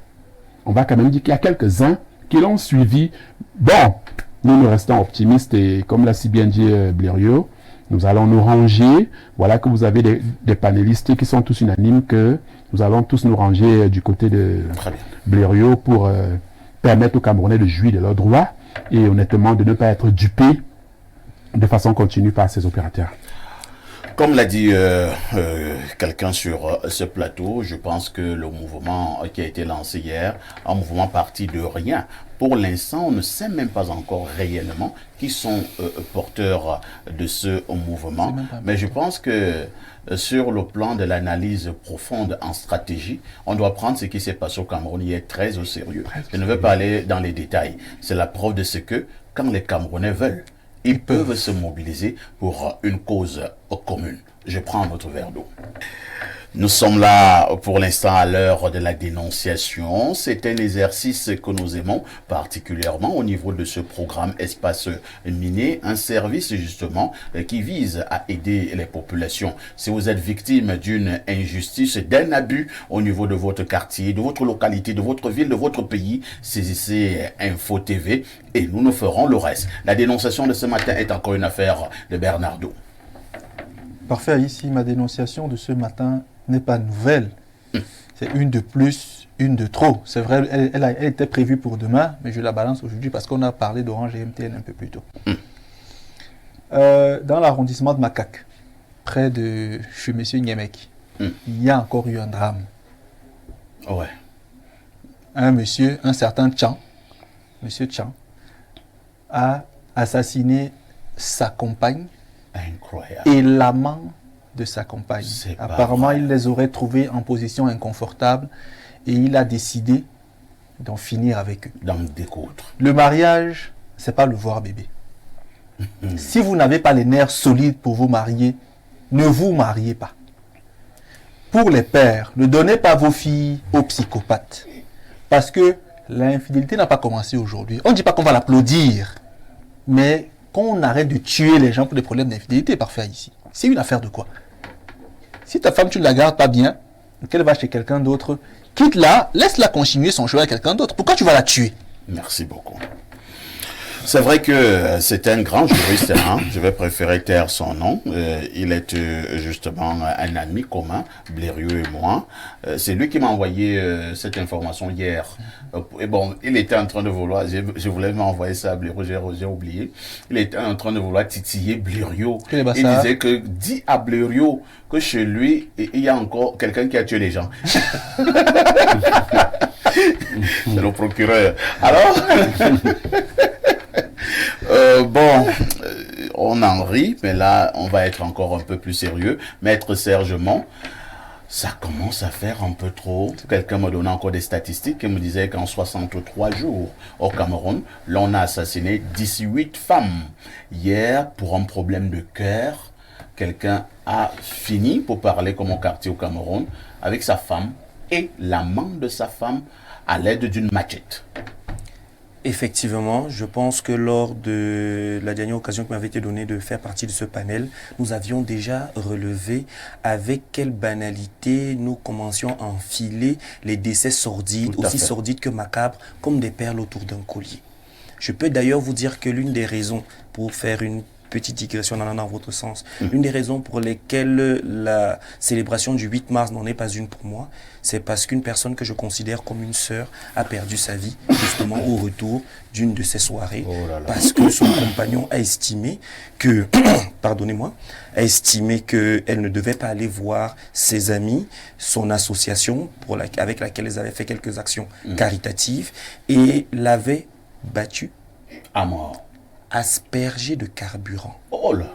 on va quand même dire qu'il y a quelques-uns qui l'ont suivi. Bon, nous restons optimistes et comme l'a si bien dit Blériot, nous allons nous ranger. Voilà que vous avez des panélistes qui sont tous unanimes que nous allons tous nous ranger du côté de Blériot pour permettre aux Camerounais de jouir de leurs droits et honnêtement de ne pas être dupés de façon continue par ces opérateurs. Comme l'a dit quelqu'un sur ce plateau, je pense que le mouvement qui a été lancé hier, un mouvement parti de rien. Pour l'instant, on ne sait même pas encore réellement qui sont porteurs de ce mouvement. Mais je pense que sur le plan de l'analyse profonde en stratégie, on doit prendre ce qui s'est passé au Cameroun hier très au sérieux. Je ne veux pas aller dans les détails. C'est la preuve de ce que, quand les Camerounais veulent, ils peuvent se mobiliser pour une cause commune. Je prends notre verre d'eau. Nous sommes là pour l'instant à l'heure de la dénonciation. C'est un exercice que nous aimons particulièrement au niveau de ce programme Espace Miné, un service justement qui vise à aider les populations. Si vous êtes victime d'une injustice, d'un abus au niveau de votre quartier, de votre localité, de votre ville, de votre pays, saisissez Info TV et nous nous ferons le reste. La dénonciation de ce matin est encore une affaire de Bernardo. Parfait, ici ma dénonciation de ce matin n'est pas nouvelle. C'est une de plus, une de trop. C'est vrai, elle était prévue pour demain, mais je la balance aujourd'hui parce qu'on a parlé d'Orange et MTN un peu plus tôt. Dans l'arrondissement de Makak, près de chez M. Nyemek, il y a encore eu un drame. Ouais. Un monsieur, un certain Tchan, M. Tchan, a assassiné sa compagne. Incroyable. Et l'amant de sa compagne. Apparemment, il les aurait trouvés en position inconfortable et il a décidé d'en finir avec eux. D'en découdre. Le mariage, c'est pas le voir bébé. Si vous n'avez pas les nerfs solides pour vous marier, ne vous mariez pas. Pour les pères, ne donnez pas vos filles aux psychopathes. Parce que l'infidélité n'a pas commencé aujourd'hui. On ne dit pas qu'on va l'applaudir, mais qu'on arrête de tuer les gens pour des problèmes d'infidélité, parfait ici. C'est une affaire de quoi? Si ta femme, tu ne la gardes pas bien, qu'elle va chez quelqu'un d'autre, quitte-la, laisse-la continuer son chemin avec quelqu'un d'autre. Pourquoi tu vas la tuer? Merci beaucoup. C'est vrai que c'est un grand juriste, hein. Je vais préférer taire son nom. Il est justement un ami commun, Blériot et moi. C'est lui qui m'a envoyé cette information hier. Et bon, il était en train de vouloir, je voulais m'envoyer ça à Blériot, j'ai oublié. Il était en train de vouloir titiller Blériot. Il disait que, dis à Blériot que chez lui, il y a encore quelqu'un qui a tué les gens. C'est le procureur. Alors on en rit, mais là, on va être encore un peu plus sérieux. Maître Serge Mont, ça commence à faire un peu trop. Quelqu'un me donnait encore des statistiques et me disait qu'en 63 jours au Cameroun, l'on a assassiné 18 femmes. Hier, pour un problème de cœur, quelqu'un a fini, pour parler comme au quartier au Cameroun, avec sa femme et l'amant de sa femme à l'aide d'une machette. Effectivement, je pense que lors de la dernière occasion qui m'avait été donnée de faire partie de ce panel, nous avions déjà relevé avec quelle banalité nous commencions à enfiler les décès sordides, aussi sordides que macabres, comme des perles autour d'un collier. Je peux d'ailleurs vous dire que l'une des raisons, pour faire une petite digression dans votre sens, l'une des raisons pour lesquelles la célébration du 8 mars n'en est pas une pour moi, c'est parce qu'une personne que je considère comme une sœur a perdu sa vie justement au retour d'une de ces soirées, parce que son compagnon a estimé que, pardonnez-moi, a estimé qu'elle ne devait pas aller voir ses amis, son association avec laquelle elle avait fait quelques actions caritatives, et l'avait battu à mort, aspergé de carburant. Oh là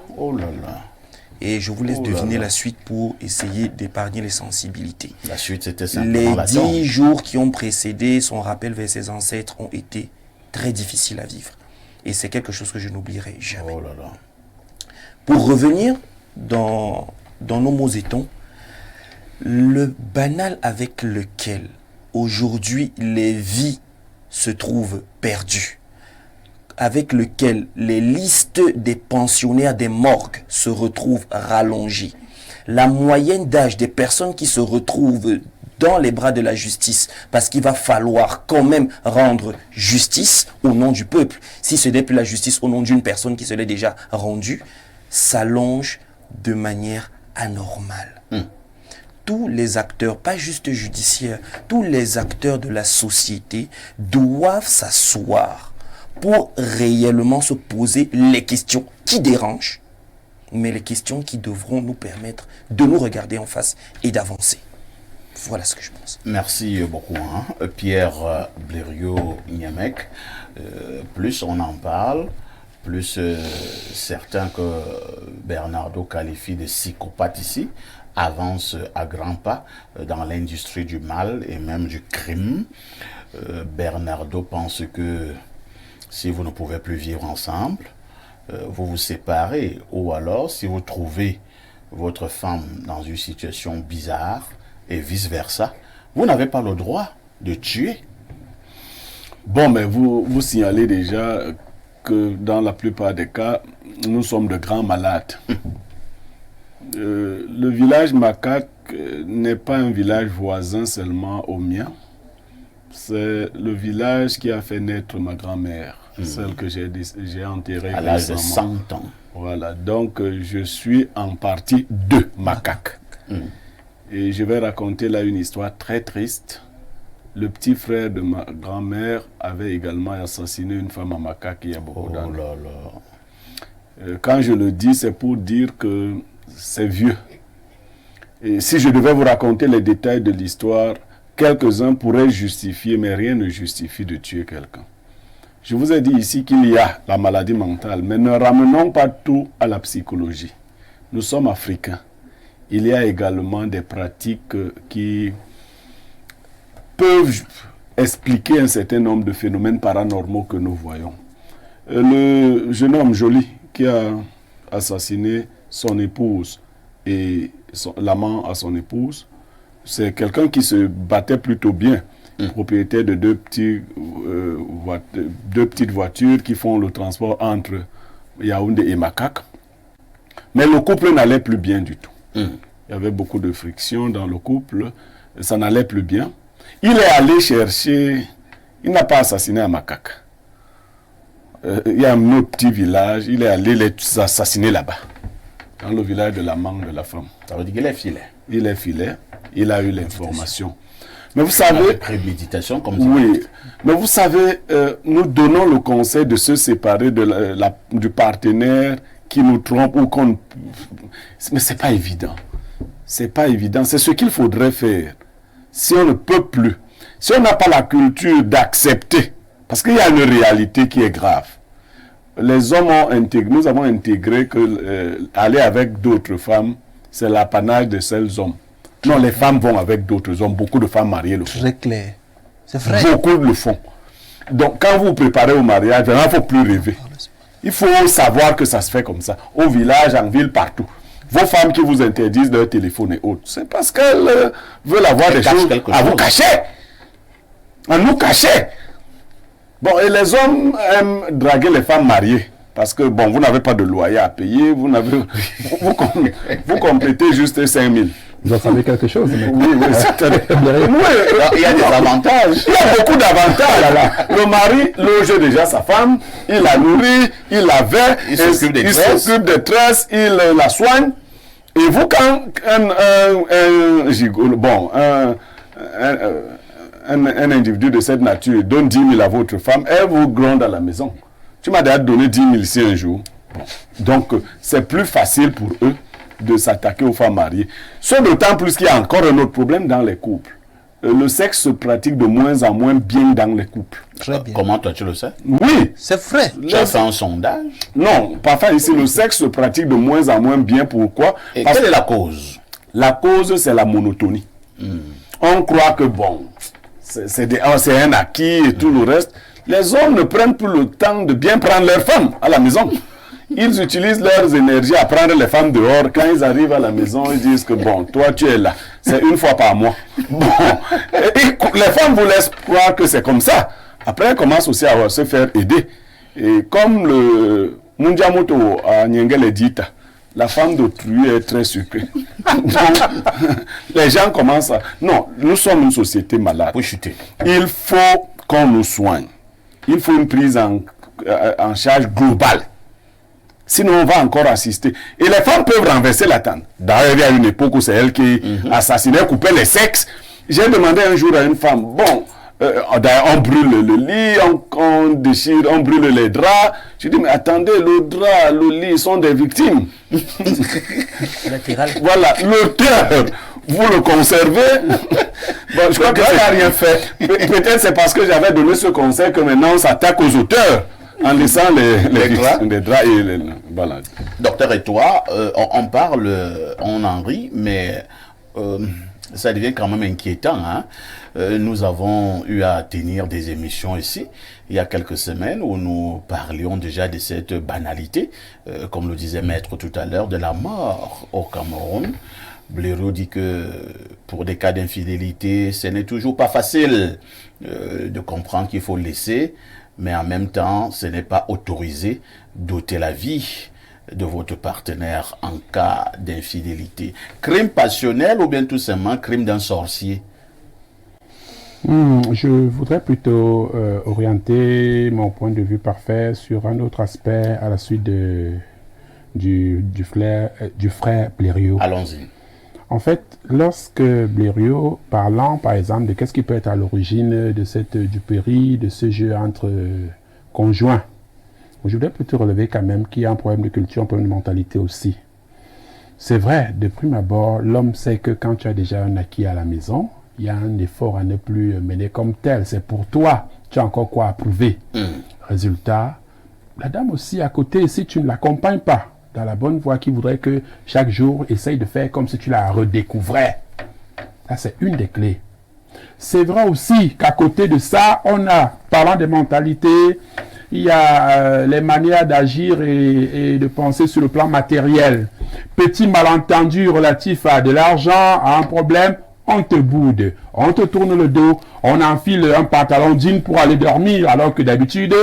là. Et je vous laisse deviner la suite pour essayer d'épargner les sensibilités. La suite, c'était simplement les 10 jours qui ont précédé son rappel vers ses ancêtres ont été très difficiles à vivre. Et c'est quelque chose que je n'oublierai jamais. Oh là là. Pour revenir dans nos mots et tons, le banal avec lequel aujourd'hui les vies se trouvent perdues, avec lequel les listes des pensionnaires des morgues se retrouvent rallongées, la moyenne d'âge des personnes qui se retrouvent dans les bras de la justice, parce qu'il va falloir quand même rendre justice au nom du peuple, si ce n'est plus la justice au nom d'une personne qui se l'est déjà rendue, s'allonge de manière anormale. Tous les acteurs, pas juste judiciaires, tous les acteurs de la société doivent s'asseoir pour réellement se poser les questions qui dérangent mais les questions qui devront nous permettre de nous regarder en face et d'avancer. Voilà ce que je pense. Merci beaucoup, Pierre Blériot-Niamec. Plus on en parle, plus certains que Bernardo qualifie de psychopathe ici avancent à grands pas dans l'industrie du mal et même du crime. Bernardo pense que si vous ne pouvez plus vivre ensemble, vous vous séparez, ou alors si vous trouvez votre femme dans une situation bizarre et vice-versa, vous n'avez pas le droit de tuer. Bon, mais vous signalez déjà que dans la plupart des cas, nous sommes de grands malades. Le village Macaque n'est pas un village voisin seulement au mien. C'est le village qui a fait naître ma grand-mère, celle que j'ai enterrée à l'âge de récemment. 100 ans. Voilà, donc je suis en partie de Macaque. Et je vais raconter là une histoire très triste. Le petit frère de ma grand-mère avait également assassiné une femme à Macaque il y a beaucoup d'années. Quand je le dis, c'est pour dire que c'est vieux. Et si je devais vous raconter les détails de l'histoire, quelques-uns pourraient justifier, mais rien ne justifie de tuer quelqu'un. Je vous ai dit ici qu'il y a la maladie mentale, mais ne ramenons pas tout à la psychologie. Nous sommes africains. Il y a également des pratiques qui peuvent expliquer un certain nombre de phénomènes paranormaux que nous voyons. Le jeune homme Joly qui a assassiné son épouse et l'amant à son épouse, c'est quelqu'un qui se battait plutôt bien, propriétaire de deux petites voitures qui font le transport entre Yaoundé et Macaque. Mais le couple n'allait plus bien du tout. Il y avait beaucoup de friction dans le couple, ça n'allait plus bien. Il est allé chercher, il n'a pas assassiné à Macaque. Il y a un autre petit village, il est allé les assassiner là-bas, dans le village de l'amant de la femme. Ça veut dire qu'il est filet. Il est filet, il a eu l'information. Mais vous savez... Avec préméditation comme ça. Oui, mais vous savez, nous donnons le conseil de se séparer du partenaire qui nous trompe ou qu'on... Mais c'est pas évident. C'est pas évident. C'est ce qu'il faudrait faire. Si on ne peut plus, si on n'a pas la culture d'accepter, parce qu'il y a une réalité qui est grave. Les hommes ont intégré, nous avons intégré que aller avec d'autres femmes, c'est l'apanage de seuls hommes. Non, les femmes vont avec d'autres hommes. Beaucoup de femmes mariées le font. Très clair. C'est vrai. Beaucoup le font. Donc, quand vous vous préparez au mariage, il ne faut plus rêver. Il faut savoir que ça se fait comme ça. Au village, en ville, partout. Vos femmes qui vous interdisent leur téléphone et autres, c'est parce qu'elles veulent avoir des choses à vous cacher. À nous cacher. Bon, et les hommes aiment draguer les femmes mariées. Parce que, bon, vous n'avez pas de loyer à payer, vous complétez juste 5 000. Vous en savez quelque chose, mais... Oui, Il y a des avantages. Il y a beaucoup d'avantages. Le mari loge déjà sa femme, il la nourrit, il la vêt, il s'occupe des tresses, il la soigne. Et vous, quand un individu de cette nature donne 10 000 à votre femme, elle vous gronde à la maison. Tu m'as déjà donné 10 000 ici un jour. Donc, c'est plus facile pour eux de s'attaquer aux femmes mariées. Ce d'autant plus qu'il y a encore un autre problème dans les couples. Le sexe se pratique de moins en moins bien dans les couples. Très bien. Comment toi tu le sais? Oui. C'est vrai. Tu as fait un sondage? Non, parfois ici, le sexe se pratique de moins en moins bien. Pourquoi? Et quelle est la cause? La cause, c'est la monotonie. On croit que, bon, c'est un acquis et tout le reste. Les hommes ne prennent plus le temps de bien prendre leurs femmes à la maison. Ils utilisent leurs énergies à prendre les femmes dehors. Quand ils arrivent à la maison, ils disent que bon, toi tu es là. C'est une fois par mois. Bon, et les femmes vous laissent croire que c'est comme ça. Après, elles commencent aussi à se faire aider. Et comme le Mundiamoto à Nyengele dit, la femme d'autrui est très sucrée. Donc, les gens commencent à... Non, nous sommes une société malade. Pour chuter. Il faut qu'on nous soigne. Il faut une prise en charge globale. Sinon, on va encore assister. Et les femmes peuvent renverser la table. D'ailleurs, il y a une époque où c'est elle qui assassinait, coupait les sexes. J'ai demandé un jour à une femme, bon, D'ailleurs, on brûle le lit, on déchire, on brûle les draps. Je dis, mais attendez, le drap, le lit sont des victimes. Latéral. Voilà, l'auteur, vous le conservez. Bon, je crois que ça n'a rien fait. Peut-être c'est parce que j'avais donné ce conseil que maintenant on s'attaque aux auteurs en laissant les draps et voilà. Docteur, et toi, on parle, on en rit, mais ça devient quand même inquiétant. Hein? Nous avons eu à tenir des émissions ici, il y a quelques semaines, où nous parlions déjà de cette banalité, comme le disait Maître tout à l'heure, de la mort au Cameroun. Blériot dit que pour des cas d'infidélité, ce n'est toujours pas facile de comprendre qu'il faut laisser, mais en même temps, ce n'est pas autorisé d'ôter la vie de votre partenaire en cas d'infidélité. Crime passionnel ou bien tout simplement crime d'un sorcier? Je voudrais plutôt orienter mon point de vue parfait sur un autre aspect à la suite du frère Blériot. Allons-y. En fait, lorsque Blériot, parlant par exemple de qu'est-ce qui peut être à l'origine de cette duperie, de ce jeu entre conjoints, je voudrais plutôt relever quand même qu'il y a un problème de culture, un problème de mentalité aussi. C'est vrai, de prime abord, l'homme sait que quand tu as déjà un acquis à la maison, il y a un effort à ne plus mener comme tel. C'est pour toi, tu as encore quoi à prouver. Résultat, la dame aussi à côté, si tu ne l'accompagnes pas dans la bonne voie, qui voudrait que chaque jour, essaye de faire comme si tu la redécouvrais. Ça, c'est une des clés. C'est vrai aussi qu'à côté de ça, on a, parlant des mentalités, il y a les manières d'agir et de penser sur le plan matériel. Petit malentendu relatif à de l'argent, à un problème, on te boude, on te tourne le dos, on enfile un pantalon jean pour aller dormir, alors que d'habitude,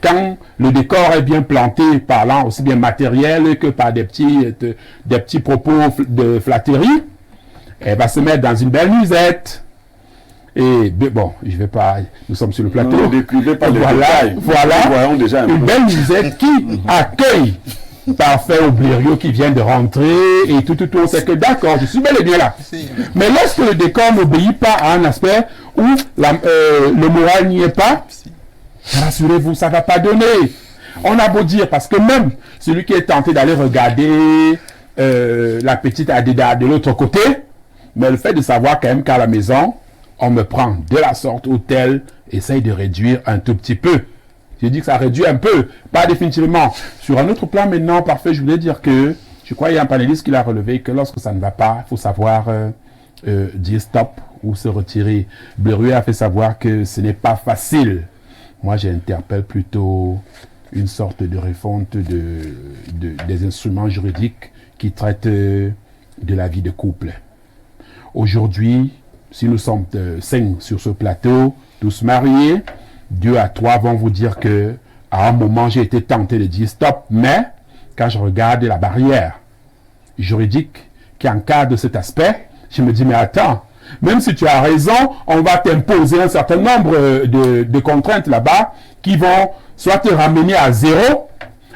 quand le décor est bien planté, parlant aussi bien matériel que par des petits propos de flatterie, elle va se mettre dans une belle musette. Et bon, je vais pas, nous sommes sur le plateau. Ne décrivez pas les voilà, détails. voilà, Nous voyons déjà une belle musette qui accueille parfait au Blériot qui vient de rentrer et tout, on sait que d'accord, je suis bel et bien là. Mais lorsque le décor n'obéit pas à un aspect où le moral n'y est pas, rassurez-vous, ça ne va pas donner. On a beau dire, parce que même celui qui est tenté d'aller regarder la petite Adida de l'autre côté, mais le fait de savoir quand même qu'à la maison, on me prend de la sorte ou telle, essaye de réduire un tout petit peu. Je dis que ça réduit un peu, pas définitivement. Sur un autre plan maintenant, parfait, je voulais dire que, je crois qu'il y a un panéliste qui l'a relevé, que lorsque ça ne va pas, il faut savoir dire stop ou se retirer. Blériot a fait savoir que ce n'est pas facile. Moi, j'interpelle plutôt une sorte de refonte des instruments juridiques qui traitent de la vie de couple. Aujourd'hui, si nous sommes 5 sur ce plateau, tous mariés, 2 à 3 vont vous dire que à un moment j'ai été tenté de dire stop, mais quand je regarde la barrière juridique qui encadre cet aspect, je me dis mais attends, même si tu as raison, on va t'imposer un certain nombre de contraintes là-bas qui vont soit te ramener à 0,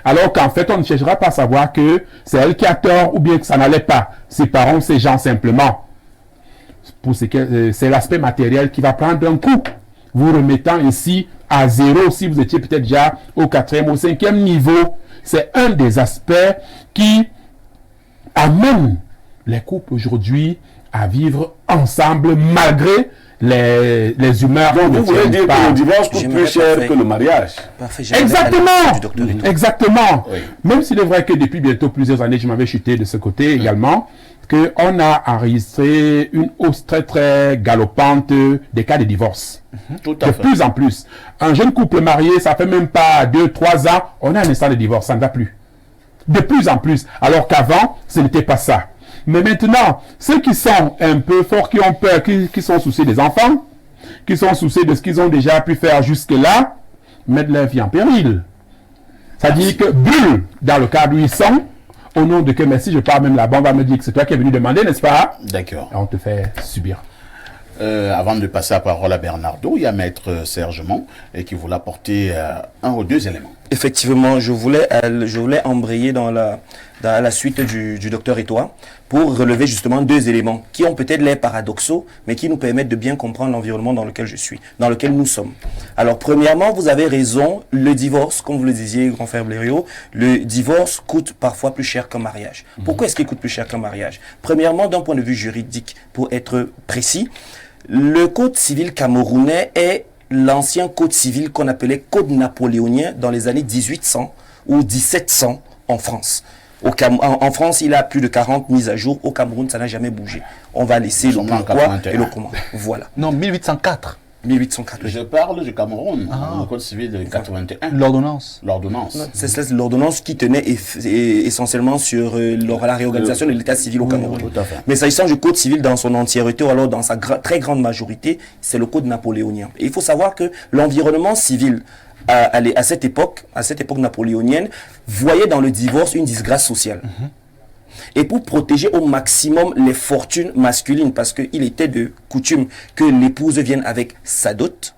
alors qu'en fait on ne cherchera pas à savoir que c'est elle qui a tort ou bien que ça n'allait pas. Séparons ces gens simplement. C'est l'aspect matériel qui va prendre un coup, vous remettant ici à 0 si vous étiez peut-être déjà au 4e, au 5e niveau. C'est un des aspects qui amène les couples aujourd'hui à vivre ensemble malgré les humeurs. Donc vous voulez dire que le divorce coûte plus cher que le mariage? Exactement. Exactement. Oui. Même s'il est vrai que depuis bientôt plusieurs années, je m'avais chuté de ce côté également, qu'on a enregistré une hausse très très galopante des cas de divorce. Tout à fait. De plus en plus. Un jeune couple marié, ça fait même pas 2-3 ans, on a un instant de divorce, ça ne va plus. De plus en plus. Alors qu'avant, ce n'était pas ça. Mais maintenant, ceux qui sont un peu forts, qui ont peur, qui sont souciés des enfants, qui sont souciés de ce qu'ils ont déjà pu faire jusque-là, mettent leur vie en péril. C'est-à-dire que brûlent dans le cadre où ils sont, au nom de que, mais si je pars même là-bas, on va me dire que c'est toi qui es venu demander, n'est-ce pas? D'accord. On te fait subir. Avant de passer la parole à Bernardo, il y a Maître Serge Mont qui voulait apporter un ou deux éléments. Effectivement, je voulais embrayer dans la suite du docteur Etoile pour relever justement 2 éléments qui ont peut-être l'air paradoxaux, mais qui nous permettent de bien comprendre l'environnement dans lequel dans lequel nous sommes. Alors, premièrement, vous avez raison, le divorce, comme vous le disiez, grand frère Blériot, le divorce coûte parfois plus cher qu'un mariage. Pourquoi est-ce qu'il coûte plus cher qu'un mariage? Premièrement, d'un point de vue juridique, pour être précis, le code civil camerounais est l'ancien code civil qu'on appelait code napoléonien dans les années 1800 ou 1700 en France. En France, il a plus de 40 mises à jour. Au Cameroun, ça n'a jamais bougé. On va laisser le pourquoi et le comment. Voilà. Non, 1804. 1804. Je parle du Cameroun, le code civil de 81. L'ordonnance. L'ordonnance. C'est l'ordonnance qui tenait essentiellement sur la réorganisation de l'état civil au Cameroun. Tout à fait. Mais s'agissant du code civil dans son entièreté, ou alors dans sa très grande majorité, c'est le code napoléonien. Et il faut savoir que l'environnement civil à cette époque napoléonienne, voyait dans le divorce une disgrâce sociale. Et pour protéger au maximum les fortunes masculines, parce qu'il était de coutume que l'épouse vienne avec sa dot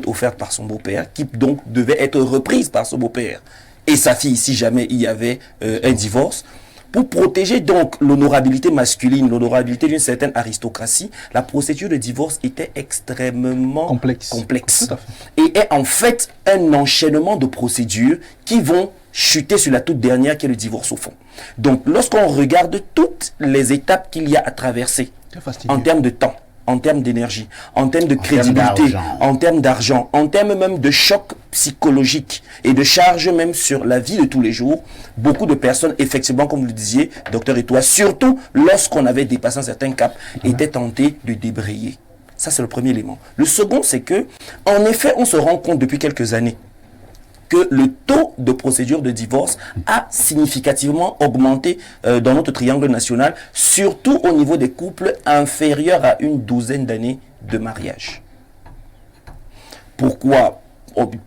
offerte par son beau-père, qui donc devait être reprise par son beau-père, et sa fille si jamais il y avait un divorce. Pour protéger donc l'honorabilité masculine, l'honorabilité d'une certaine aristocratie, la procédure de divorce était extrêmement complexe. Et est en fait un enchaînement de procédures qui vont chuter sur la toute dernière qui est le divorce au fond. Donc lorsqu'on regarde toutes les étapes qu'il y a à traverser en termes de temps, en termes d'énergie, en termes de crédibilité, en termes d'argent, en termes même de choc psychologique et de charge même sur la vie de tous les jours, beaucoup de personnes, effectivement, comme vous le disiez, docteur Etoile, surtout lorsqu'on avait dépassé un certain cap, étaient tentées de débrayer. Ça, c'est le premier élément. Le second, c'est que, en effet, on se rend compte depuis quelques années que le taux de procédure de divorce a significativement augmenté dans notre triangle national, surtout au niveau des couples inférieurs à une douzaine d'années de mariage. Pourquoi?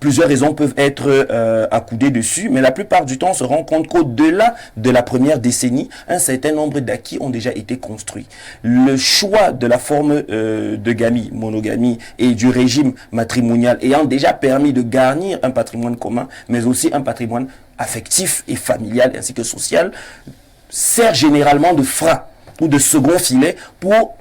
Plusieurs raisons peuvent être accoudées dessus, mais la plupart du temps, on se rend compte qu'au-delà de la première décennie, un certain nombre d'acquis ont déjà été construits. Le choix de la forme de gamie, monogamie et du régime matrimonial ayant déjà permis de garnir un patrimoine commun, mais aussi un patrimoine affectif et familial ainsi que social, sert généralement de frein ou de second filet pour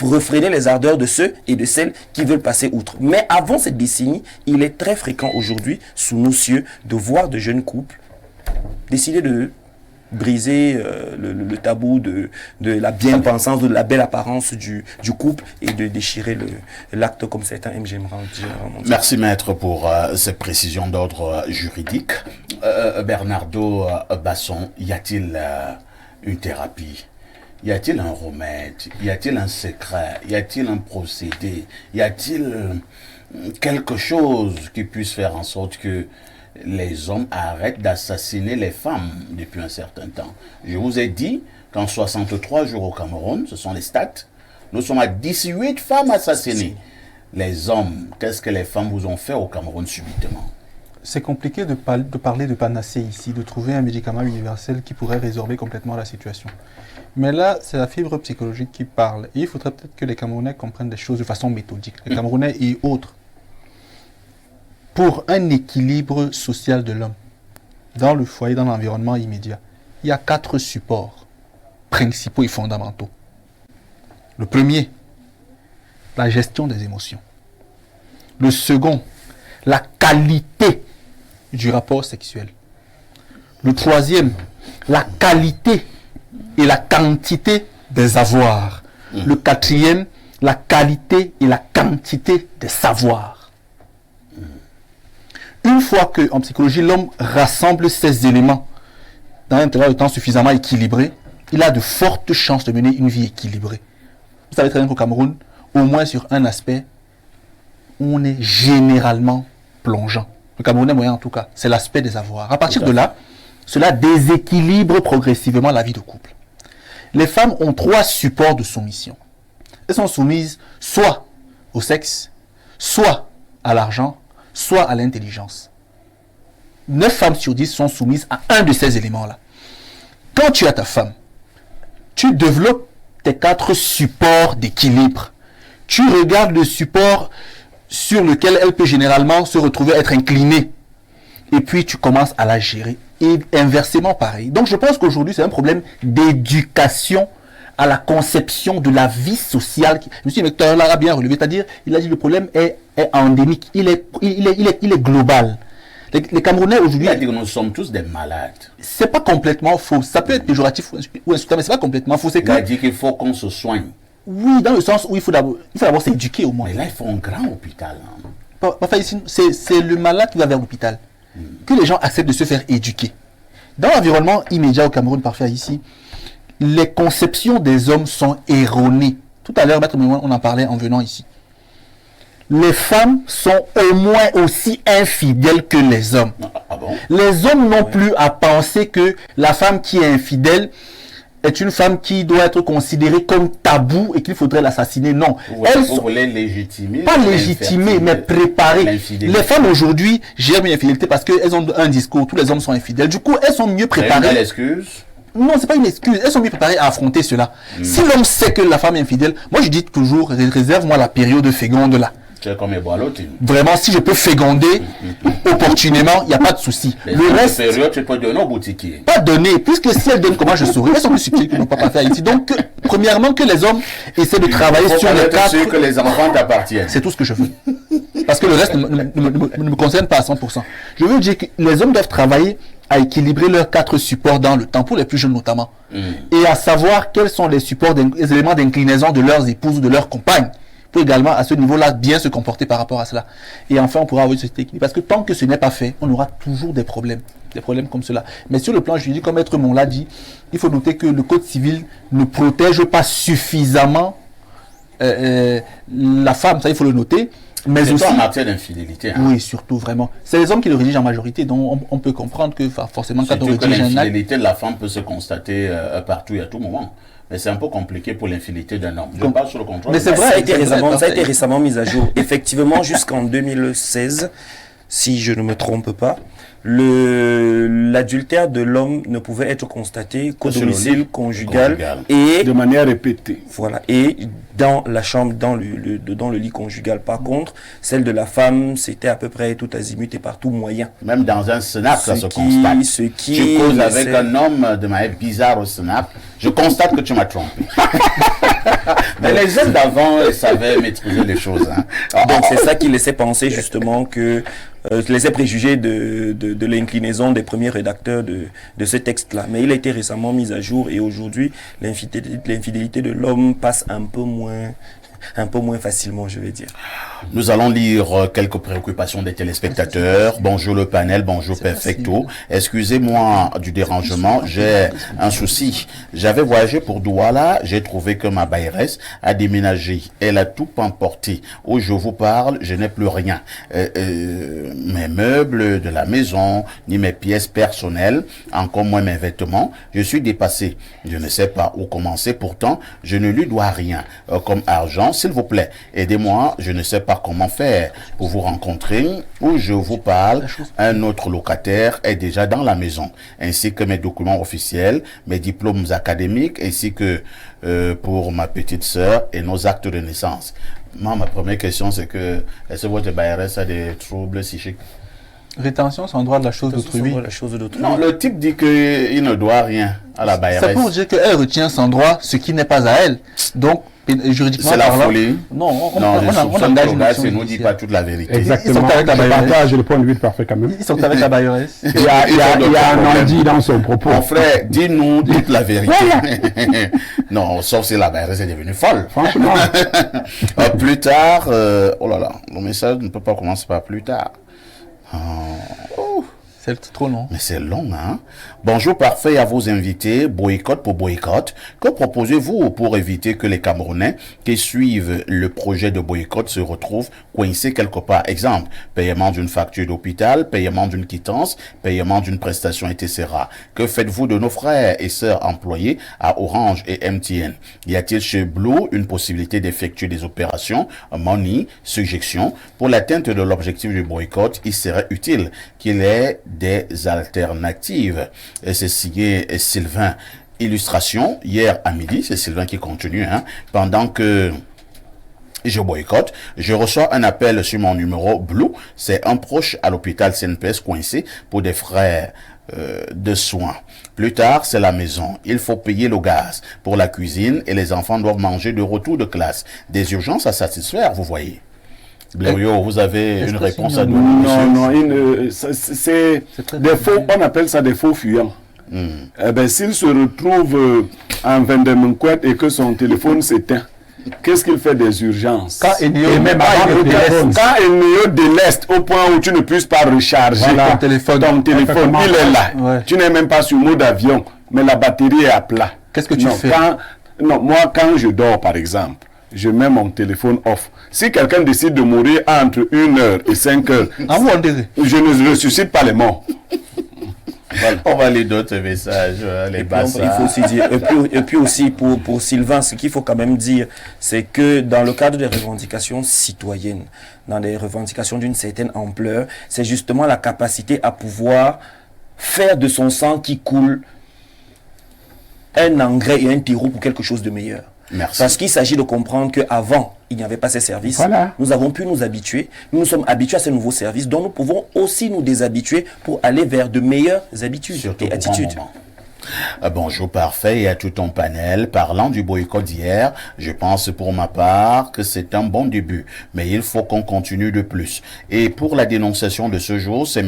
refréner les ardeurs de ceux et de celles qui veulent passer outre. Mais avant cette décennie, il est très fréquent aujourd'hui, sous nos cieux, de voir de jeunes couples décider de briser le tabou de la bien-pensance, de la belle apparence du couple et de déchirer l'acte comme certains aiment généralement dire. Merci maître pour cette précision d'ordre juridique. Bernardo Basson, y a-t-il une thérapie? Y a-t-il un remède? Y a-t-il un secret? Y a-t-il un procédé? Y a-t-il quelque chose qui puisse faire en sorte que les hommes arrêtent d'assassiner les femmes depuis un certain temps? Je vous ai dit qu'en 63 jours au Cameroun, ce sont les stats, nous sommes à 18 femmes assassinées. Les hommes, qu'est-ce que les femmes vous ont fait au Cameroun subitement? C'est compliqué de parler de panacée ici, de trouver un médicament universel qui pourrait résorber complètement la situation. Mais là, c'est la fibre psychologique qui parle. Et il faudrait peut-être que les Camerounais comprennent des choses de façon méthodique. Les Camerounais et autres. Pour un équilibre social de l'homme, dans le foyer, dans l'environnement immédiat, il y a 4 supports principaux et fondamentaux. Le premier, la gestion des émotions. Le second, la qualité du rapport sexuel. Le troisième, la qualité et la quantité des avoirs. Le quatrième, la qualité et la quantité des savoirs. Une fois que, en psychologie, l'homme rassemble ces éléments dans un intervalle de temps suffisamment équilibré, il a de fortes chances de mener une vie équilibrée. Vous savez très bien qu'au Cameroun, au moins sur un aspect, on est généralement plongeant. Le Camerounais moyen en tout cas, c'est l'aspect des avoirs. À partir de là, cela déséquilibre progressivement la vie de couple. Les femmes ont 3 supports de soumission. Elles sont soumises soit au sexe, soit à l'argent, soit à l'intelligence. 9 femmes sur 10 sont soumises à un de ces éléments-là. Quand tu as ta femme, tu développes tes 4 supports d'équilibre. Tu regardes le support sur lequel elle peut généralement se retrouver être inclinée. et puis tu commences à la gérer. Et inversement pareil. Donc je pense qu'aujourd'hui, c'est un problème d'éducation à la conception de la vie sociale. M. Vecteur l'a bien relevé, c'est-à-dire, il a dit le problème est endémique, il est global. Les Camerounais aujourd'hui... C'est-à-dire que nous sommes tous des malades. C'est pas complètement faux. Ça peut être péjoratif ou insultant, mais c'est pas complètement faux. Il a dit qu'il faut qu'on se soigne. Oui, dans le sens où il faut d'abord s'éduquer au moins. Mais là, il faut un grand hôpital. Hein. Enfin, c'est le malade qui va vers l'hôpital. Que les gens acceptent de se faire éduquer. Dans l'environnement immédiat au Cameroun, parfait ici, les conceptions des hommes sont erronées. Tout à l'heure, Maître Mémoire, on en parlait en venant ici. Les femmes sont au moins aussi infidèles que les hommes. Ah bon? Les hommes n'ont plus à penser que la femme qui est infidèle est une femme qui doit être considérée comme tabou et qu'il faudrait l'assassiner. Non. Vous voulez légitimer? Pas légitimer, mais préparer. Les femmes aujourd'hui gèrent une infidélité parce qu'elles ont un discours. Tous les hommes sont infidèles. Du coup, elles sont mieux préparées. C'est une belle excuse? Non, c'est pas une excuse. Elles sont mieux préparées à affronter cela. Si l'homme sait que la femme est infidèle, moi je dis toujours, réserve-moi la période féconde là. C'est comme les boilottes. Vraiment, si je peux féconder opportunément, il n'y a pas de souci. Le reste, période, tu peux donner au boutiquier. Pas donner, puisque si elles donnent, comment je saurais? Elles sont plus subtiles que nos papas faire ici. Donc, premièrement, que les hommes essaient de travailler sur les cadres. Que les enfants t'appartiennent. C'est tout ce que je veux. Parce que le reste ne me concerne pas à 100%. Je veux dire que les hommes doivent travailler à équilibrer leurs 4 supports dans le temps, pour les plus jeunes notamment. Et à savoir quels sont les supports, les éléments d'inclinaison de leurs épouses ou de leurs compagnes. Pour également, à ce niveau-là, bien se comporter par rapport à cela. Et enfin, on pourra avoir cette équilibre. Parce que tant que ce n'est pas fait, on aura toujours des problèmes comme cela. Mais sur le plan juridique, comme Maître Mon l'a dit, il faut noter que le Code civil ne protège pas suffisamment la femme, ça il faut le noter. Mais aussi en matière d'infidélité. Hein. Oui, surtout vraiment. C'est les hommes qui le rédigent en majorité, donc on peut comprendre que forcément quand on rédige un acte... L'infidélité de la femme peut se constater partout et à tout moment. Mais c'est un peu compliqué pour l'infidélité d'un homme. Je parle sur le contrôle. Mais c'est vrai, ça a été récemment mis à jour. Effectivement, jusqu'en 2016, si je ne me trompe pas, l'adultère de l'homme ne pouvait être constaté qu'au domicile conjugal et de manière répétée. Voilà, et dans la chambre, dans le lit conjugal. Par contre, celle de la femme, c'était à peu près tout azimut et par tout moyen. Même dans un snap, ça se constate. Tu causes avec un homme de manière bizarre au snap, je constate que tu m'as trompé. Mais les jeunes d'avant savaient maîtriser les choses. Hein. Donc c'est ça qui laissait penser justement que laissait préjuger de l'inclinaison des premiers rédacteurs de ce texte-là. Mais il a été récemment mis à jour et aujourd'hui, l'infidélité de l'homme passe un peu moins facilement, je vais dire. Nous allons lire quelques préoccupations des téléspectateurs. Bonjour le panel, bonjour Perfecto. Excusez-moi du dérangement, j'ai un souci. J'avais voyagé pour Douala, j'ai trouvé que ma bailleresse a déménagé. Elle a tout emporté. Où je vous parle, je n'ai plus rien. Mes meubles de la maison, ni mes pièces personnelles, encore moins mes vêtements. Je suis dépassé. Je ne sais pas où commencer. Pourtant, je ne lui dois rien comme argent. S'il vous plaît, aidez-moi. Je ne sais pas comment faire pour vous rencontrer. Où je vous parle, un autre locataire est déjà dans la maison, ainsi que mes documents officiels, mes diplômes académiques, ainsi que pour ma petite sœur et nos actes de naissance. Moi, ma première question, c'est que est-ce que votre bailleresse a des troubles psychiques? Rétention, c'est en droit de la chose d'autrui. Non, le type dit qu'il ne doit rien à la bailleresse. Ça peut dire qu'elle retient sans droit ce qui n'est pas à elle. Donc, juridiquement c'est la folie. Non, on engage une action. Ne nous dit pas toute la vérité. Exactement. Je partage le point de vue de Parfait quand même. Ils sont avec la bailleresse. Il y a un non-dit dans son propos. Mon frère, dis-nous toute la vérité. Non, sauf si la bailleresse est devenue folle. Franchement. Plus tard, oh là là, le message ne peut pas commencer par plus tard. C'est trop long. Mais c'est long, hein? Bonjour parfait à vos invités. Boycott pour boycott. Que proposez-vous pour éviter que les Camerounais qui suivent le projet de boycott se retrouvent coincés quelque part? Exemple, paiement d'une facture d'hôpital, paiement d'une quittance, paiement d'une prestation, etc. Que faites-vous de nos frères et sœurs employés à Orange et MTN? Y a-t-il chez Blue une possibilité d'effectuer des opérations, money, suggestion? Pour l'atteinte de l'objectif du boycott, il serait utile qu'il ait des alternatives. Et c'est signé Sylvain. Illustration, hier à midi, c'est Sylvain qui continue, hein, pendant que Je boycotte. Je reçois un appel sur mon numéro Blue. C'est un proche à l'hôpital CNPS coincé pour des frais de soins. Plus tard, c'est la maison. Il faut payer le gaz pour la cuisine et les enfants doivent manger de retour de classe. Des urgences à satisfaire, vous voyez. Blériot, vous avez une réponse à donner? Non, c'est des faux, on appelle ça des faux fuyants. Eh ben, s'il se retrouve en Vendémenquette et que son téléphone s'éteint, qu'est-ce qu'il fait des urgences? Quand Eneo déleste au point où tu ne puisses pas recharger ton téléphone, il est là. Ouais. Tu n'es même pas sur mode avion, mais la batterie est à plat. Qu'est-ce que tu fais? Moi, quand je dors, par exemple, je mets mon téléphone off. Si quelqu'un décide de mourir entre 1h et 5h, je ne ressuscite pas les morts. Voilà. On va aller d'autres messages, les bassins. Il faut aussi dire, et puis aussi pour Sylvain, ce qu'il faut quand même dire, c'est que dans le cadre des revendications citoyennes, dans des revendications d'une certaine ampleur, c'est justement la capacité à pouvoir faire de son sang qui coule un engrais et un terreau pour quelque chose de meilleur. Merci. Parce qu'il s'agit de comprendre qu'avant, il n'y avait pas ces services. Voilà. Nous avons pu nous habituer. Nous nous sommes habitués à ces nouveaux services dont nous pouvons aussi nous déshabituer pour aller vers de meilleures habitudes Surtout et attitudes. Bonjour parfait et à tout ton panel. Parlant du boycott d'hier, je pense pour ma part que c'est un bon début, mais il faut qu'on continue de plus. Et pour la dénonciation de ce jour, c'est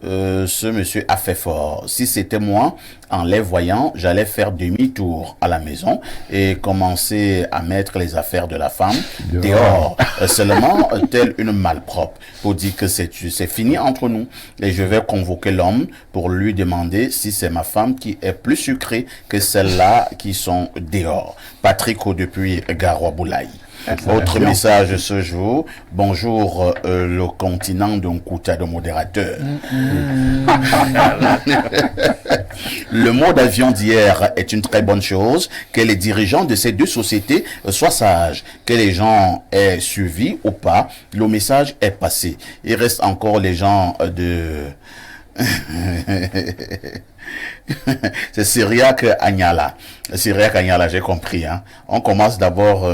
ce monsieur a fait fort. Si c'était moi, en les voyant, j'allais faire demi-tour à la maison et commencer à mettre les affaires de la femme dehors. Seulement, telle une malpropre, pour dire que c'est fini entre nous. Et je vais convoquer l'homme pour lui demander si c'est ma femme qui est plus sucrée que celles-là qui sont dehors. Patrick depuis Garoua-Boulaye. Autre message ce jour. Bonjour, le continent d'un quota de modérateur. Le mot d'avion d'hier est une très bonne chose. Que les dirigeants de ces deux sociétés soient sages. Que les gens aient suivi ou pas. Le message est passé. Il reste encore les gens de... C'est Syriac Agnala. Syriac Agnala, j'ai compris. Hein. On commence d'abord...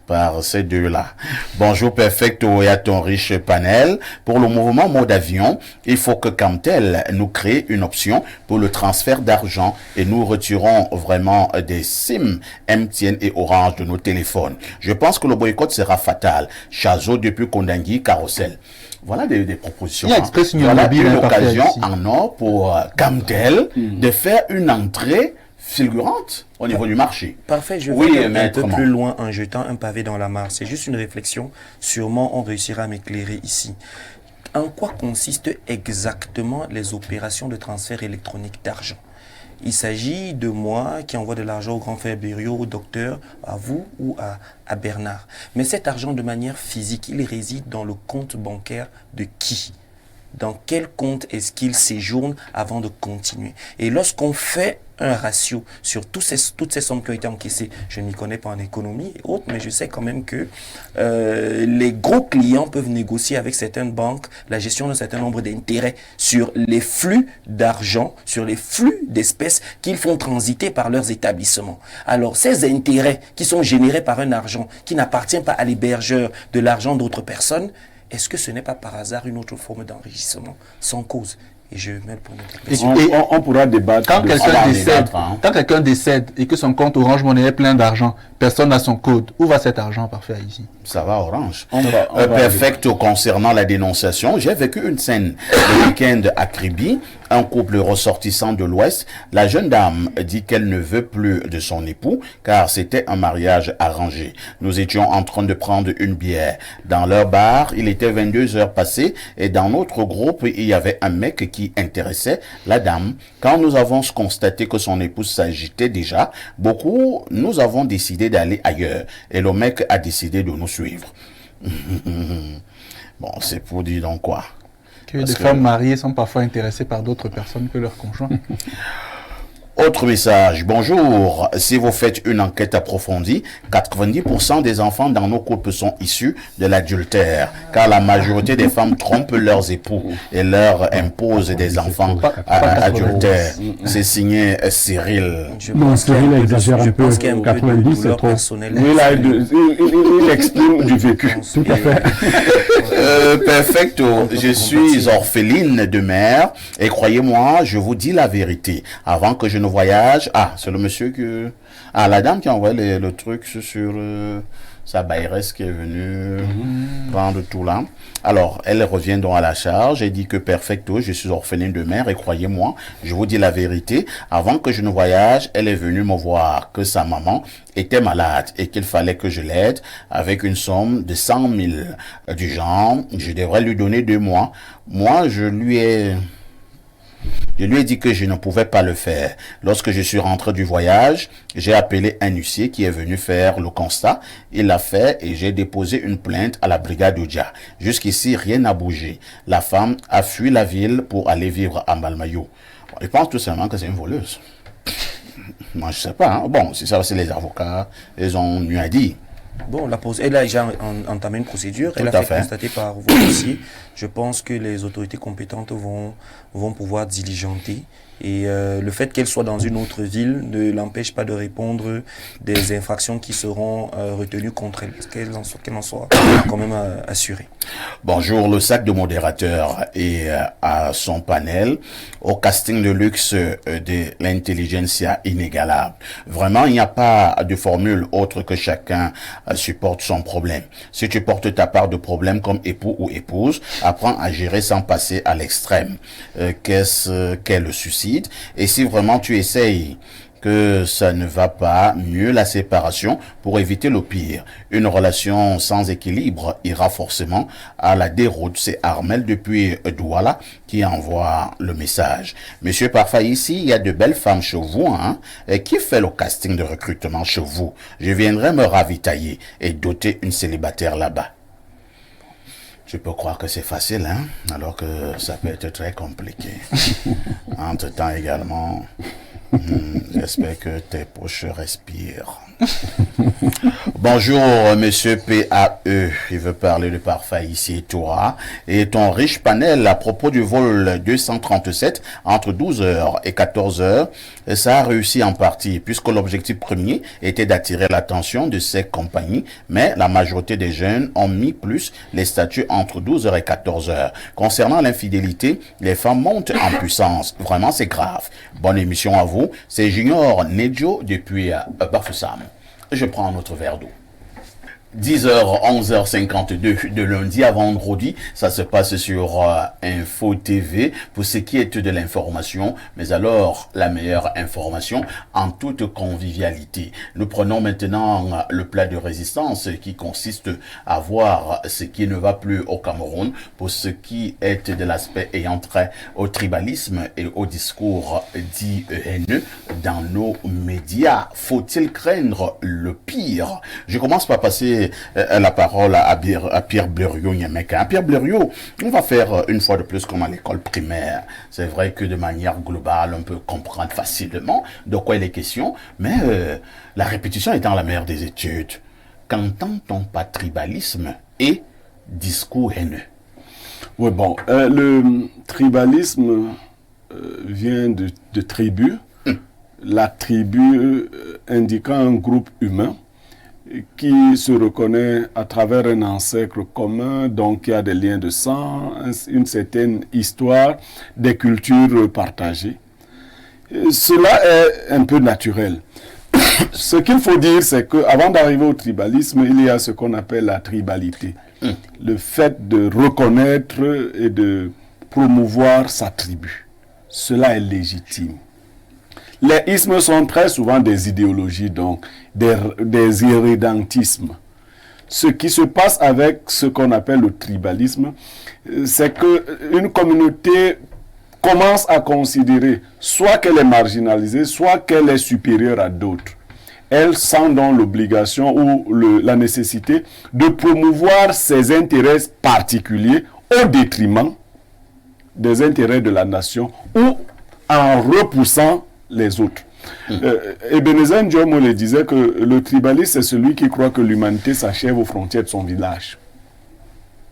par ces deux-là. Bonjour Perfecto et à ton riche panel. Pour le mouvement mode avion, il faut que Camtel nous crée une option pour le transfert d'argent et nous retirons vraiment des SIM, MTN et Orange de nos téléphones. Je pense que le boycott sera fatal. Chazo depuis Kondangui, Carrousel. Voilà des propositions. Voilà une occasion en or pour Camtel de faire une entrée fulgurante au niveau du marché. Parfait, je vais un peu plus loin en jetant un pavé dans la mare. C'est juste une réflexion. Sûrement, on réussira à m'éclairer ici. En quoi consistent exactement les opérations de transfert électronique d'argent? Il s'agit de moi qui envoie de l'argent au grand frère Bériot, au docteur, à vous ou à Bernard. Mais cet argent de manière physique, il réside dans le compte bancaire de qui? Dans quel compte est-ce qu'il séjourne avant de continuer? Et lorsqu'on fait un ratio sur toutes ces sommes qui ont été encaissées, je ne m'y connais pas en économie et autres, mais je sais quand même que les gros clients peuvent négocier avec certaines banques la gestion d'un certain nombre d'intérêts sur les flux d'argent, sur les flux d'espèces qu'ils font transiter par leurs établissements. Alors, ces intérêts qui sont générés par un argent qui n'appartient pas à l'hébergeur de l'argent d'autres personnes, est-ce que ce n'est pas par hasard une autre forme d'enrichissement sans cause? Et je mets pour on pourra débattre. Quand quelqu'un décède et que son compte Orange Money est plein d'argent, personne n'a son code. Où va cet argent parfait ici? Ça va Orange. Perfect concernant la dénonciation. J'ai vécu une scène le week-end à Kribi. Un couple ressortissant de l'Ouest. La jeune dame dit qu'elle ne veut plus de son époux car c'était un mariage arrangé. Nous étions en train de prendre une bière. Dans leur bar, il était 22 heures passées et dans notre groupe, il y avait un mec qui intéressait la dame. Quand nous avons constaté que son épouse s'agitait déjà, nous avons décidé d'aller ailleurs et le mec a décidé de nous suivre. Bon, c'est pour dire donc quoi? Que des femmes mariées sont parfois intéressées par d'autres personnes que leurs conjoints. Autre message. Bonjour. Si vous faites une enquête approfondie, 90% des enfants dans nos couples sont issus de l'adultère, car la majorité des femmes trompent leurs époux et leur imposent des enfants adultères. C'est signé Cyril. Non, Cyril exagère un peu. 90, c'est trop. Il exprime du vécu. Tout à fait. Perfecto. Je suis orpheline de mère et croyez-moi, je vous dis la vérité. Avant que je ne voyage, c'est le monsieur que, la dame qui a envoyé le truc sur sa bailleresse qui est venue prendre tout là. Alors, elle revient donc à la charge et dit que perfecto, je suis orpheline de mère et croyez-moi, je vous dis la vérité. Avant que je ne voyage, elle est venue me voir que sa maman était malade et qu'il fallait que je l'aide avec une somme de 100 000 du genre. Je devrais lui donner 2 mois. Moi, je lui ai dit que je ne pouvais pas le faire. Lorsque je suis rentré du voyage, j'ai appelé un huissier qui est venu faire le constat. Il l'a fait et j'ai déposé une plainte à la brigade Oudja. Jusqu'ici, rien n'a bougé. La femme a fui la ville pour aller vivre à Malmayo. Je pense tout simplement que c'est une voleuse. Moi, je sais pas. Hein. Bon, si ça, c'est les avocats. Ils ont mieux à dire. Bon, elle a déjà entamé une procédure, elle a fait constater par vos dossiers. Je pense que les autorités compétentes vont pouvoir diligenter. Et le fait qu'elle soit dans une autre ville ne l'empêche pas de répondre des infractions qui seront retenues contre elle, qu'elle en soit quand même assurée. Bonjour, le sac de modérateur et à son panel au casting de luxe de l'intelligentsia inégalable. Vraiment, il n'y a pas de formule autre que chacun supporte son problème. Si tu portes ta part de problème comme époux ou épouse, apprends à gérer sans passer à l'extrême. Qu'est-ce qu'est le suicide? Et si vraiment tu essayes que ça ne va pas, mieux la séparation pour éviter le pire. Une relation sans équilibre ira forcément à la déroute. C'est Armel depuis Douala qui envoie le message. Monsieur Parfait, ici, il y a de belles femmes chez vous, hein? Et qui fait le casting de recrutement chez vous? Je viendrai me ravitailler et doter une célibataire là-bas. Je peux croire que c'est facile, hein, alors que ça peut être très compliqué. Entre-temps également, j'espère que tes poches respirent. Bonjour, monsieur PAE. Il veut parler de Parfait ici et toi. Et ton riche panel à propos du vol 237 entre 12h et 14h, ça a réussi en partie, puisque l'objectif premier était d'attirer l'attention de ces compagnies, mais la majorité des jeunes ont mis plus les statuts entre 12h et 14h. Concernant l'infidélité, les femmes montent en puissance. Vraiment, c'est grave. Bonne émission à vous. C'est Junior Nedjo depuis Bafoussam. Je prends notre verre d'eau. 10h, 11h52 de lundi à vendredi, ça se passe sur Info TV pour ce qui est de l'information, mais alors la meilleure information en toute convivialité. Nous prenons maintenant le plat de résistance qui consiste à voir ce qui ne va plus au Cameroun pour ce qui est de l'aspect ayant trait au tribalisme et au discours dit haineux dans nos médias. Faut-il craindre le pire? Je commence par passer la parole à Pierre Blériot. Pierre Blériot, on va faire une fois de plus comme à l'école primaire. C'est vrai que de manière globale, on peut comprendre facilement de quoi il est question, mais la répétition étant la mère des études. Qu'entend-on par tribalisme et discours haineux? Oui, bon, le tribalisme vient de tribu. La tribu indiquant un groupe humain qui se reconnaît à travers un ancêtre commun, donc il y a des liens de sang, une certaine histoire, des cultures partagées. Cela est un peu naturel. Ce qu'il faut dire, c'est qu'avant d'arriver au tribalisme, il y a ce qu'on appelle la tribalité. Le fait de reconnaître et de promouvoir sa tribu. Cela est légitime. Les ismes sont très souvent des idéologies, donc des irrédentismes. Ce qui se passe avec ce qu'on appelle le tribalisme, c'est qu'une communauté commence à considérer soit qu'elle est marginalisée, soit qu'elle est supérieure à d'autres. Elle sent donc l'obligation ou la nécessité de promouvoir ses intérêts particuliers au détriment des intérêts de la nation ou en repoussant les autres. Ebenezer Ndiomo le disait que le tribalisme, c'est celui qui croit que l'humanité s'achève aux frontières de son village.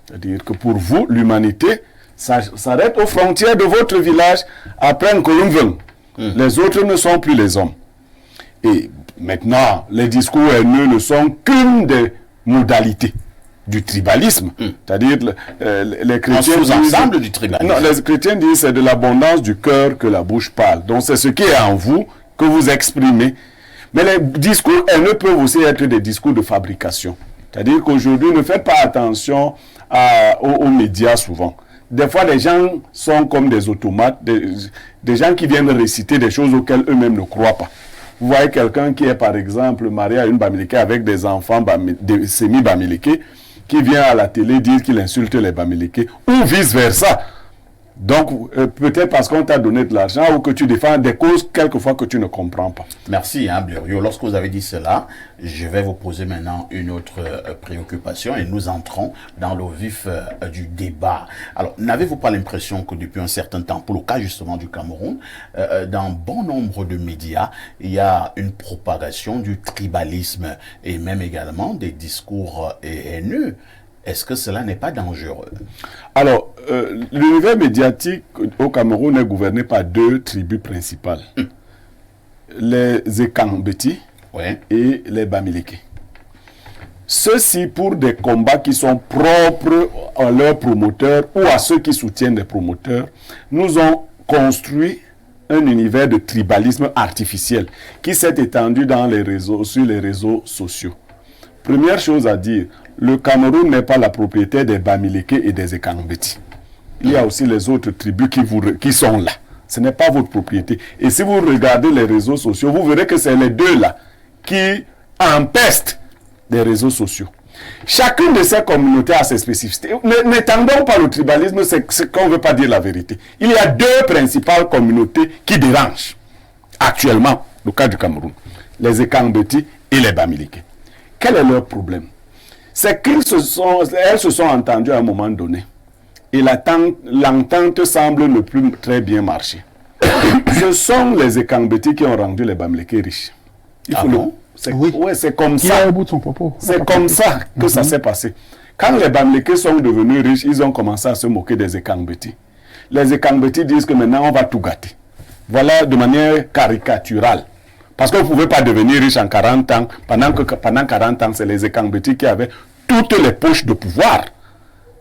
C'est-à-dire que pour vous, l'humanité s'arrête aux frontières de votre village après Nkolumveng. Les autres ne sont plus les hommes. Et maintenant, les discours haineux ne sont qu'une des modalités du tribalisme. C'est-à-dire, les chrétiens Un sous-ensemble disent... du tribalisme. Non, les chrétiens disent c'est de l'abondance du cœur que la bouche parle. Donc, c'est ce qui est en vous que vous exprimez. Mais les discours haineux peuvent aussi être des discours de fabrication. C'est-à-dire qu'aujourd'hui, ne faites pas attention aux médias souvent. Des fois, les gens sont comme des automates, des gens qui viennent réciter des choses auxquelles eux-mêmes ne croient pas. Vous voyez quelqu'un qui est, par exemple, marié à une Bamileke avec des enfants semi-Bamileke, qui vient à la télé dire qu'il insulte les Bamileke, ou vice-versa. Donc, peut-être parce qu'on t'a donné de l'argent ou que tu défends des causes quelquefois que tu ne comprends pas. Merci, Blériot. Lorsque vous avez dit cela, je vais vous poser maintenant une autre préoccupation et nous entrons dans le vif du débat. Alors, n'avez-vous pas l'impression que depuis un certain temps, pour le cas justement du Cameroun, dans bon nombre de médias, il y a une propagation du tribalisme et même également des discours haineux? Est-ce que cela n'est pas dangereux? Alors, l'univers médiatique au Cameroun est gouverné par deux tribus principales. Les Ekambeti et les Bamileke. Ceux-ci, pour des combats qui sont propres à leurs promoteurs ou à ceux qui soutiennent les promoteurs, nous ont construit un univers de tribalisme artificiel qui s'est étendu sur les réseaux sociaux. Première chose à dire, le Cameroun n'est pas la propriété des Bamileke et des Ekambeti. Il y a aussi les autres tribus qui sont là. Ce n'est pas votre propriété. Et si vous regardez les réseaux sociaux, vous verrez que c'est les deux-là qui empestent les réseaux sociaux. Chacune de ces communautés a ses spécificités. N'étendons pas le tribalisme, c'est qu'on ne veut pas dire la vérité. Il y a deux principales communautés qui dérangent actuellement le cas du Cameroun. Les Ekambeti et les Bamileke. Quel est leur problème? C'est qu'elles se sont entendues à un moment donné. Et l'entente semble ne plus très bien marcher. Ce sont les Ekambeti qui ont rendu les Bamileke riches. C'est comme ça. C'est comme ça que ça s'est passé. Quand les Bamileke sont devenus riches, ils ont commencé à se moquer des Ekambeti. Les Ekambeti disent que maintenant on va tout gâter. Voilà de manière caricaturale. Parce que vous ne pouvez pas devenir riche en 40 ans, pendant 40 ans, c'est les Ekambeti qui avaient toutes les poches de pouvoir.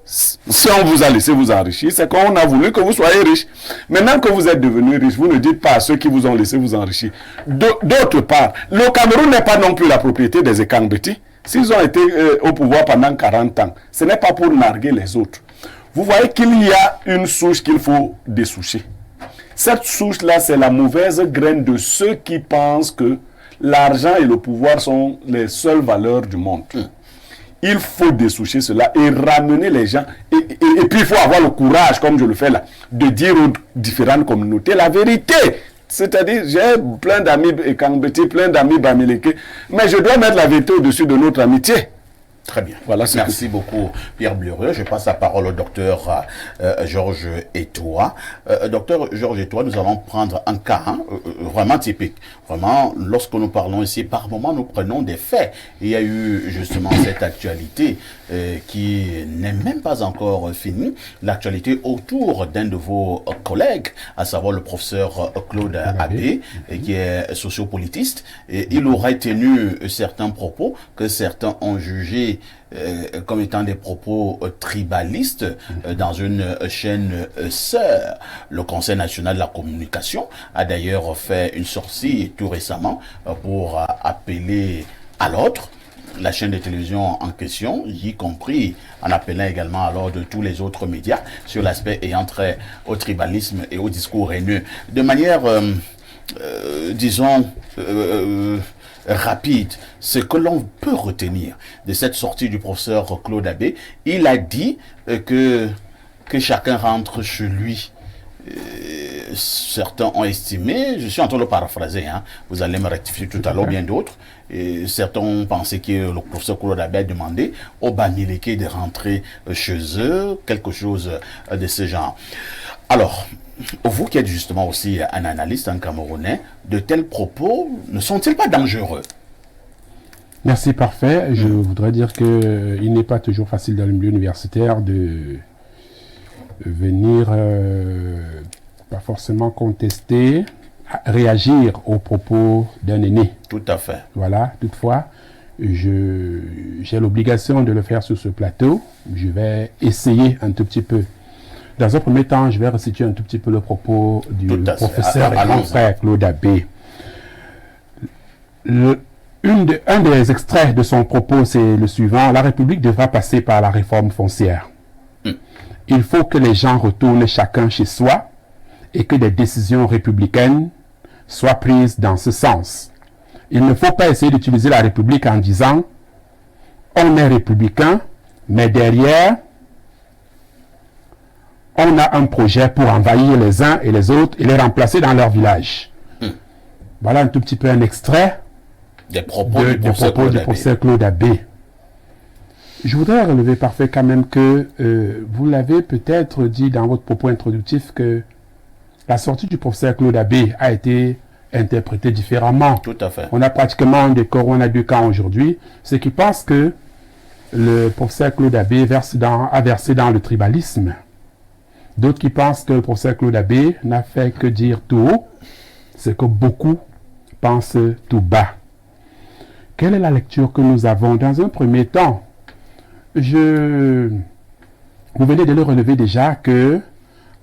Si on vous a laissé vous enrichir, c'est qu'on a voulu que vous soyez riche. Maintenant que vous êtes devenu riche, vous ne dites pas à ceux qui vous ont laissé vous enrichir. D'autre part, le Cameroun n'est pas non plus la propriété des Ekambeti. S'ils ont été au pouvoir pendant 40 ans, ce n'est pas pour narguer les autres. Vous voyez qu'il y a une souche qu'il faut dessoucher. Cette souche-là, c'est la mauvaise graine de ceux qui pensent que l'argent et le pouvoir sont les seules valeurs du monde. Il faut dessoucher cela et ramener les gens. Et puis, il faut avoir le courage, comme je le fais là, de dire aux différentes communautés la vérité. C'est-à-dire, j'ai plein d'amis Ekambeti, plein d'amis Bamileke, mais je dois mettre la vérité au-dessus de notre amitié. Très bien. Voilà, merci beaucoup, Pierre Blériot. Je passe la parole au docteur Georges Etoua. Docteur Georges Etoua, nous allons prendre un cas vraiment typique. Vraiment, lorsque nous parlons ici, par moment, nous prenons des faits. Il y a eu justement cette actualité qui n'est même pas encore finie. L'actualité autour d'un de vos collègues, à savoir le professeur Claude Abbé, qui est sociopolitiste. Et il aurait tenu certains propos que certains ont jugés comme étant des propos tribalistes dans une chaîne sœur. Le Conseil national de la communication a d'ailleurs fait une sortie tout récemment pour appeler à l'ordre la chaîne de télévision en question, y compris en appelant également à l'ordre tous les autres médias sur l'aspect ayant trait au tribalisme et au discours haineux. De manière, disons, rapide, ce que l'on peut retenir de cette sortie du professeur Claude Abbé, il a dit que chacun rentre chez lui. Certains ont estimé, je suis en train de le paraphraser, hein, vous allez me rectifier tout à l'heure, bien d'autres, certains ont pensé que le professeur Claude Abbé a demandé aux Bamileke de rentrer chez eux, quelque chose de ce genre. Alors, vous qui êtes justement aussi un analyste, un Camerounais, de tels propos ne sont-ils pas dangereux? Merci, parfait. Je voudrais dire qu'il n'est pas toujours facile dans le milieu universitaire de venir pas forcément contester, réagir aux propos d'un aîné. Tout à fait. Voilà, toutefois, j'ai l'obligation de le faire sur ce plateau. Je vais essayer un tout petit peu. Dans un premier temps, je vais resituer un tout petit peu le propos du professeur et grand frère Claude Abbé. Un des extraits de son propos, c'est le suivant. La République devra passer par la réforme foncière. Il faut que les gens retournent chacun chez soi et que des décisions républicaines soient prises dans ce sens. Il ne faut pas essayer d'utiliser la République en disant « on est républicain, mais derrière, on a un projet pour envahir les uns et les autres et les remplacer dans leur village. » Voilà un tout petit peu un extrait des propos du professeur Claude Abbé. Je voudrais relever parfait quand même que vous l'avez peut-être dit dans votre propos introductif que la sortie du professeur Claude Abbé a été interprétée différemment. Tout à fait. On a pratiquement un décor, on a deux camps aujourd'hui. Ceux qui pensent que le professeur Claude Abbé a versé dans le tribalisme. D'autres qui pensent que le professeur Claude Abbé n'a fait que dire tout haut ce que beaucoup pensent tout bas. Quelle est la lecture que nous avons? Dans un premier temps, vous venez de le relever déjà que,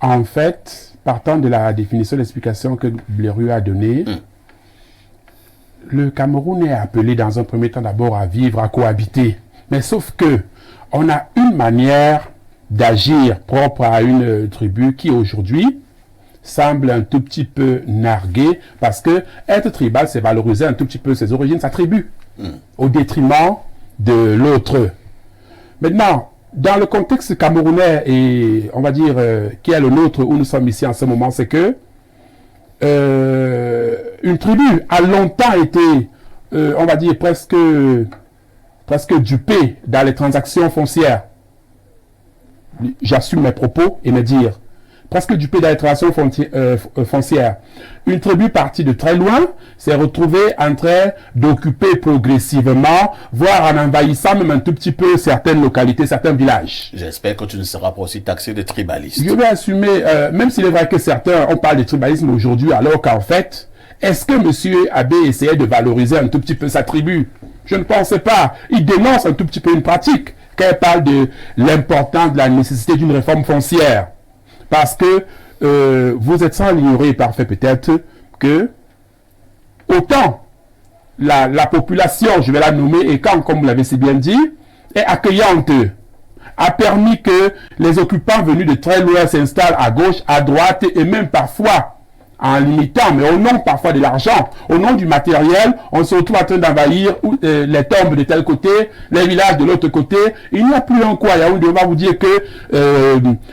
en fait, partant de la définition d'explication que Blériot a donnée, le Cameroun est appelé dans un premier temps d'abord à vivre, à cohabiter. Mais sauf que on a une manière d'agir propre à une tribu qui aujourd'hui semble un tout petit peu narguée parce que être tribal, c'est valoriser un tout petit peu ses origines, sa tribu, au détriment de l'autre. Maintenant, dans le contexte camerounais et on va dire qui est le nôtre où nous sommes ici en ce moment, c'est que une tribu a longtemps été, on va dire presque dupée dans les transactions foncières. J'assume mes propos et me dire presque dupée dans les transactions foncières. Une tribu partie de très loin s'est retrouvée en train d'occuper progressivement, voire en envahissant même un tout petit peu certaines localités, certains villages. J'espère que tu ne seras pas aussi taxé de tribaliste. Je vais assumer, même s'il est vrai que certains, on parle de tribalisme aujourd'hui, alors qu'en fait, est-ce que M. Abbé essayait de valoriser un tout petit peu sa tribu? Je ne pensais pas. Il dénonce un tout petit peu une pratique quand il parle de l'importance de la nécessité d'une réforme foncière. Parce que vous êtes sans l'ignorer parfait peut-être que autant la population, je vais la nommer, et quand, comme vous l'avez si bien dit, est accueillante, a permis que les occupants venus de très loin s'installent à gauche, à droite et même parfois en limitant, mais au nom parfois de l'argent, au nom du matériel, on se retrouve en train d'envahir les tombes de tel côté, les villages de l'autre côté. Il n'y a plus un quoi, Yaoundé, on va vous dire que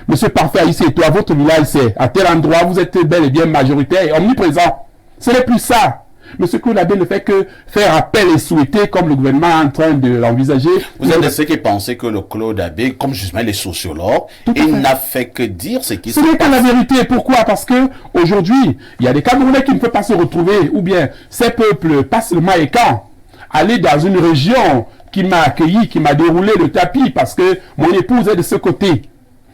Monsieur Parfait, ici et toi, votre village c'est à tel endroit, vous êtes bel et bien majoritaire et omniprésent. Ce n'est plus ça. Monsieur Claude Abbé ne fait que faire appel et souhaiter, comme le gouvernement est en train de l'envisager. Vous êtes de ceux qui pensaient que le Claude Abbé, comme justement les sociologues, il n'a fait que dire ce qui se passe. Ce n'est pas la vérité. Pourquoi? Parce que aujourd'hui, il y a des Camerounais qui ne peuvent pas se retrouver, ou bien ces peuples, pas seulement Maïkan, aller dans une région qui m'a accueilli, qui m'a déroulé le tapis, parce que mon épouse est de ce côté.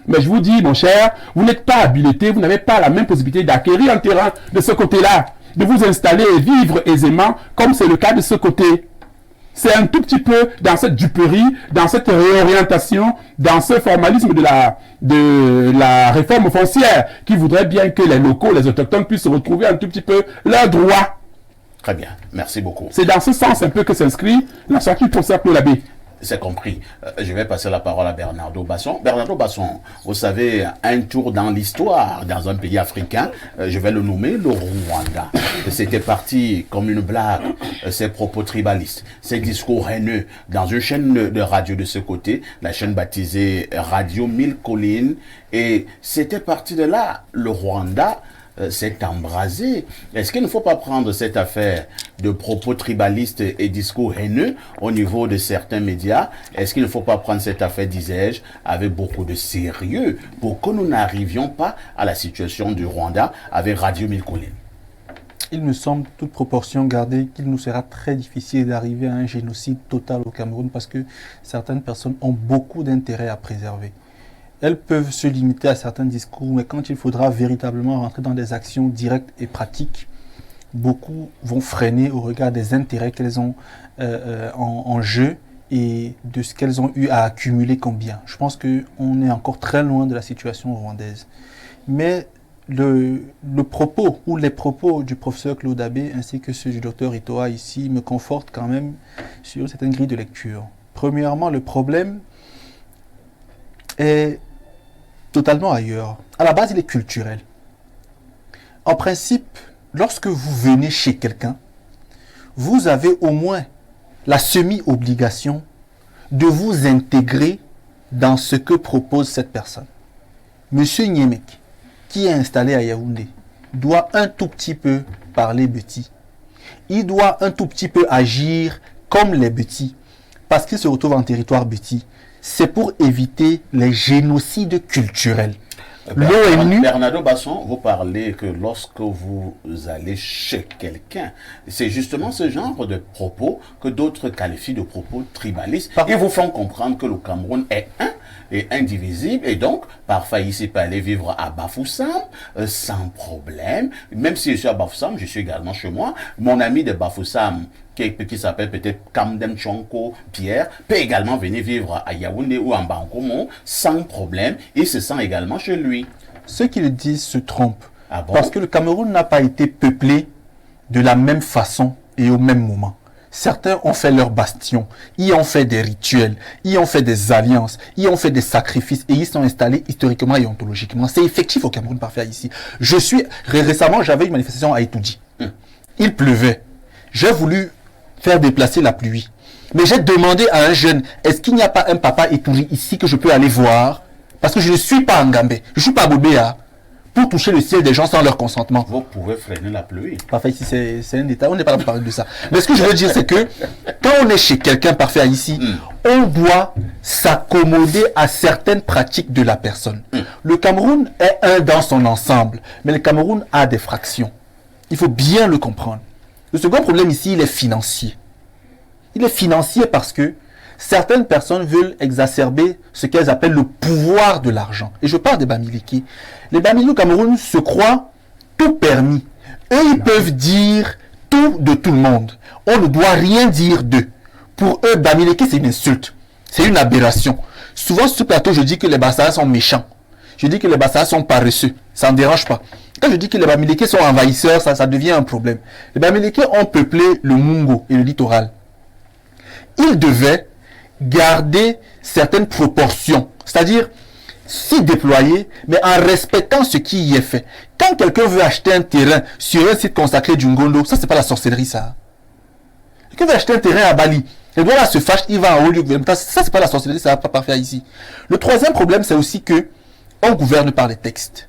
Mais je vous dis, mon cher, vous n'êtes pas habilité, vous n'avez pas la même possibilité d'acquérir un terrain de ce côté-là, de vous installer et vivre aisément, comme c'est le cas de ce côté. C'est un tout petit peu dans cette duperie, dans cette réorientation, dans ce formalisme de la réforme foncière, qui voudrait bien que les locaux, les autochtones puissent retrouver un tout petit peu leurs droits. Très bien, merci beaucoup. C'est dans ce sens un peu que s'inscrit la sortie du professeur Claude Abbé. C'est compris. Je vais passer la parole à Bernardo Basson. Bernardo Basson, vous savez, un tour dans l'histoire, dans un pays africain, je vais le nommer le Rwanda. C'était parti comme une blague, ses propos tribalistes, ses discours haineux, dans une chaîne de radio de ce côté, la chaîne baptisée Radio 1000 Collines, et c'était parti de là, le Rwanda s'est embrasé. Est-ce qu'il ne faut pas prendre cette affaire de propos tribalistes et discours haineux au niveau de certains médias? Est-ce qu'il ne faut pas prendre cette affaire, disais-je, avec beaucoup de sérieux pour que nous n'arrivions pas à la situation du Rwanda avec Radio 1000 Collines? Il me semble, toute proportion gardée, qu'il nous sera très difficile d'arriver à un génocide total au Cameroun parce que certaines personnes ont beaucoup d'intérêt à préserver. Elles peuvent se limiter à certains discours, mais quand il faudra véritablement rentrer dans des actions directes et pratiques, beaucoup vont freiner au regard des intérêts qu'elles ont en jeu et de ce qu'elles ont eu à accumuler comme bien. Je pense qu'on est encore très loin de la situation rwandaise. Mais le propos ou les propos du professeur Claude Abbé ainsi que ceux du docteur Itoa ici me confortent quand même sur certaines grilles de lecture. Premièrement, le problème est totalement ailleurs. À la base, il est culturel. En principe, lorsque vous venez chez quelqu'un, vous avez au moins la semi-obligation de vous intégrer dans ce que propose cette personne. Monsieur Niemek, qui est installé à Yaoundé, doit un tout petit peu parler petit. Il doit un tout petit peu agir comme les petits, parce qu'il se retrouve en territoire petit. C'est pour éviter les génocides culturels. L'ONU... Bernardo Basson, vous parlez que lorsque vous allez chez quelqu'un, c'est justement ce genre de propos que d'autres qualifient de propos tribalistes. Ils vous font comprendre que le Cameroun est un et indivisible, et donc, parfois, ici, peut aller vivre à Bafoussam, sans problème. Même si je suis à Bafoussam, je suis également chez moi. Mon ami de Bafoussam, qui s'appelle peut-être Kamdem Chonko Pierre, peut également venir vivre à Yaoundé ou en Bankomo, sans problème. Il se sent également chez lui. Ceux qui le disent se trompent. Ah bon? Parce que le Cameroun n'a pas été peuplé de la même façon et au même moment. Certains ont fait leur bastion, ils ont fait des rituels, ils ont fait des alliances, ils ont fait des sacrifices et ils sont installés historiquement et ontologiquement. C'est effectif au Cameroun parfait ici. Récemment, j'avais une manifestation à Etoudi. Il pleuvait. J'ai voulu faire déplacer la pluie. Mais j'ai demandé à un jeune, est-ce qu'il n'y a pas un papa Etoudi ici que je peux aller voir? Parce que je ne suis pas en Gambé, je ne suis pas à Bobéa. Pour toucher le ciel des gens sans leur consentement. Vous pouvez freiner la pluie. Parfait, ici c'est un détail, on n'est pas là pour parler de ça. Mais ce que je veux dire, c'est que quand on est chez quelqu'un parfait ici, on doit s'accommoder à certaines pratiques de la personne. Le Cameroun est un dans son ensemble, mais le Cameroun a des fractions. Il faut bien le comprendre. Le second problème ici, il est financier. Il est financier parce que certaines personnes veulent exacerber ce qu'elles appellent le pouvoir de l'argent. Et je parle des Bamileke. Les Bamileke au Cameroun se croient tout permis. Eux, ils peuvent dire tout de tout le monde. On ne doit rien dire d'eux. Pour eux, Bamileke, c'est une insulte. C'est une aberration. Souvent, sur ce plateau, je dis que les Bassas sont méchants. Je dis que les Bassas sont paresseux. Ça ne dérange pas. Quand je dis que les Bamileke sont envahisseurs, ça devient un problème. Les Bamileke ont peuplé le Mungo et le littoral. Ils devaient garder certaines proportions, c'est-à-dire s'y déployer, mais en respectant ce qui y est fait. Quand quelqu'un veut acheter un terrain sur un site consacré du Ngondo, ça c'est pas la sorcellerie ça. Quelqu'un veut acheter un terrain à Bali, le doigt là se fâche, il va en haut lieu gouvernemental, ça c'est pas la sorcellerie, ça va pas parfait ici. Le troisième problème c'est aussi que on gouverne par les textes.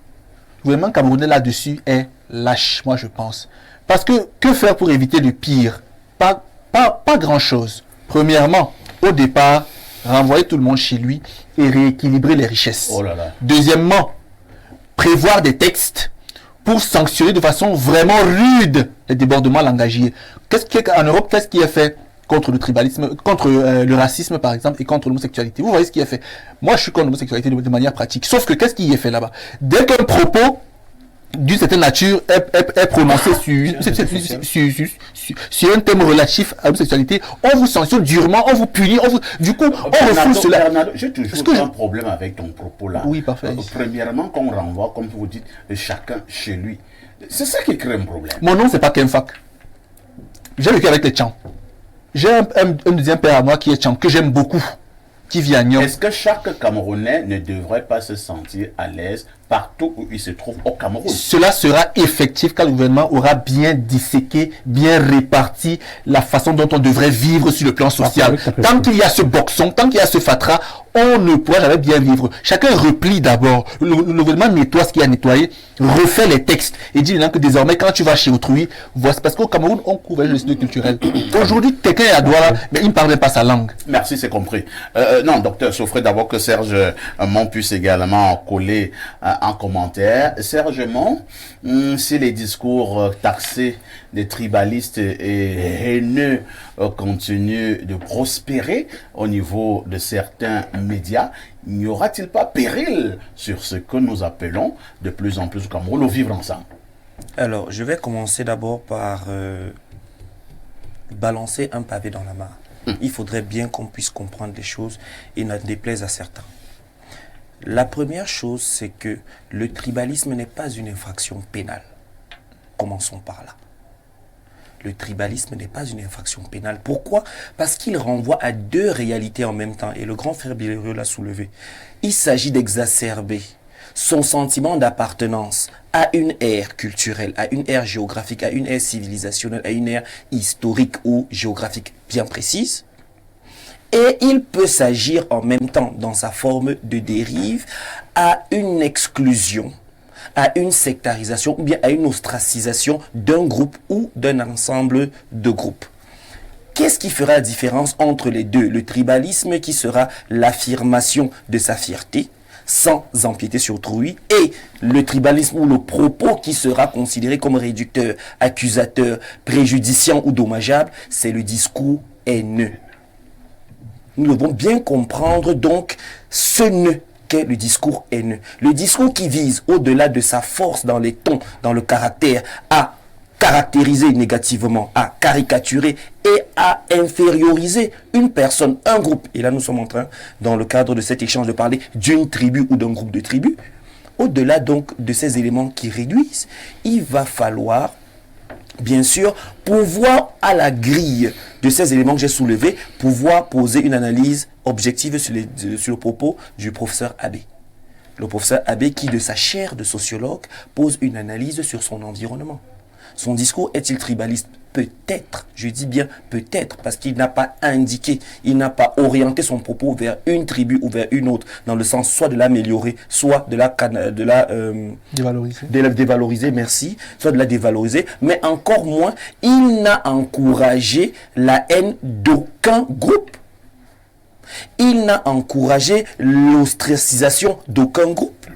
Le gouvernement camerounais là-dessus est lâche, moi je pense. Parce que faire pour éviter le pire? Pas grand chose. Premièrement, au départ, renvoyer tout le monde chez lui et rééquilibrer les richesses. Oh là là. Deuxièmement, prévoir des textes pour sanctionner de façon vraiment rude les débordements langagiers. En Europe, qu'est-ce qui est fait contre le tribalisme, contre le racisme par exemple et contre l'homosexualité? Vous voyez ce qui est fait. Moi, je suis contre l'homosexualité de manière pratique. Sauf que qu'est-ce qui est fait là-bas? Dès qu'un propos d'une certaine nature est prononcé sur un thème relatif à l'homosexualité, on vous sanctionne durement, on vous punit, du coup, on refoule cela. Bernardo, j'ai toujours un problème avec ton propos là. Oui, parfait. Premièrement, qu'on renvoie, comme vous dites, chacun chez lui. C'est ça qui crée un problème. Mon nom, c'est pas Kenfak. J'ai vécu avec les Tchans. J'ai un deuxième père à moi qui est Tcham, que j'aime beaucoup, qui vit à Nyom. Est-ce que chaque Camerounais ne devrait pas se sentir à l'aise partout où il se trouve au Cameroun? Cela sera effectif quand le gouvernement aura bien disséqué, bien réparti la façon dont on devrait vivre sur le plan social. Tant qu'il y a ce boxon, tant qu'il y a ce fatras, on ne pourra jamais bien vivre. Chacun replie d'abord. Le gouvernement nettoie ce qu'il a nettoyé, refait les textes et dit que désormais quand tu vas chez autrui, voici, parce qu'au Cameroun on couvre le studio culturel. Aujourd'hui quelqu'un est à Douala, mais il ne parle même pas sa langue. Merci, c'est compris. Non, docteur, sauf d'abord que Serge Mon puisse également coller en commentaire. Serge Mon, si les discours taxés des tribalistes et haineux continuent de prospérer au niveau de certains médias, n'y aura-t-il pas péril sur ce que nous appelons de plus en plus au Cameroun, au vivre ensemble? Alors, je vais commencer d'abord par balancer un pavé dans la mare. Il faudrait bien qu'on puisse comprendre les choses et n'en déplaise à certains. La première chose, c'est que le tribalisme n'est pas une infraction pénale. Commençons par là. Le tribalisme n'est pas une infraction pénale. Pourquoi? Parce qu'il renvoie à deux réalités en même temps. Et le grand frère Bilérieux l'a soulevé. Il s'agit d'exacerber son sentiment d'appartenance à une ère culturelle, à une ère géographique, à une ère civilisationnelle, à une ère historique ou géographique bien précise. Et il peut s'agir en même temps, dans sa forme de dérive, à une exclusion, à une sectarisation ou bien à une ostracisation d'un groupe ou d'un ensemble de groupes. Qu'est-ce qui fera la différence entre les deux? Le tribalisme qui sera l'affirmation de sa fierté, sans empiéter sur autrui, et le tribalisme ou le propos qui sera considéré comme réducteur, accusateur, préjudiciant ou dommageable, c'est le discours haineux. Nous devons bien comprendre donc ce nœud qu'est le discours haineux. Le discours qui vise, au-delà de sa force dans les tons, dans le caractère, à caractériser négativement, à caricaturer et à inférioriser une personne, un groupe. Et là, nous sommes en train, dans le cadre de cet échange, de parler d'une tribu ou d'un groupe de tribus. Au-delà donc de ces éléments qui réduisent, il va falloir, bien sûr, pouvoir, à la grille de ces éléments que j'ai soulevés, pouvoir poser une analyse objective sur le propos du professeur Abbé. Le professeur Abbé qui, de sa chaire de sociologue, pose une analyse sur son environnement. Son discours est-il tribaliste? Peut-être, je dis bien peut-être, parce qu'il n'a pas indiqué, il n'a pas orienté son propos vers une tribu ou vers une autre, dans le sens soit de l'améliorer, soit de la dévaloriser, merci, soit de la dévaloriser, mais encore moins, il n'a encouragé la haine d'aucun groupe. Il n'a encouragé l'ostracisation d'aucun groupe.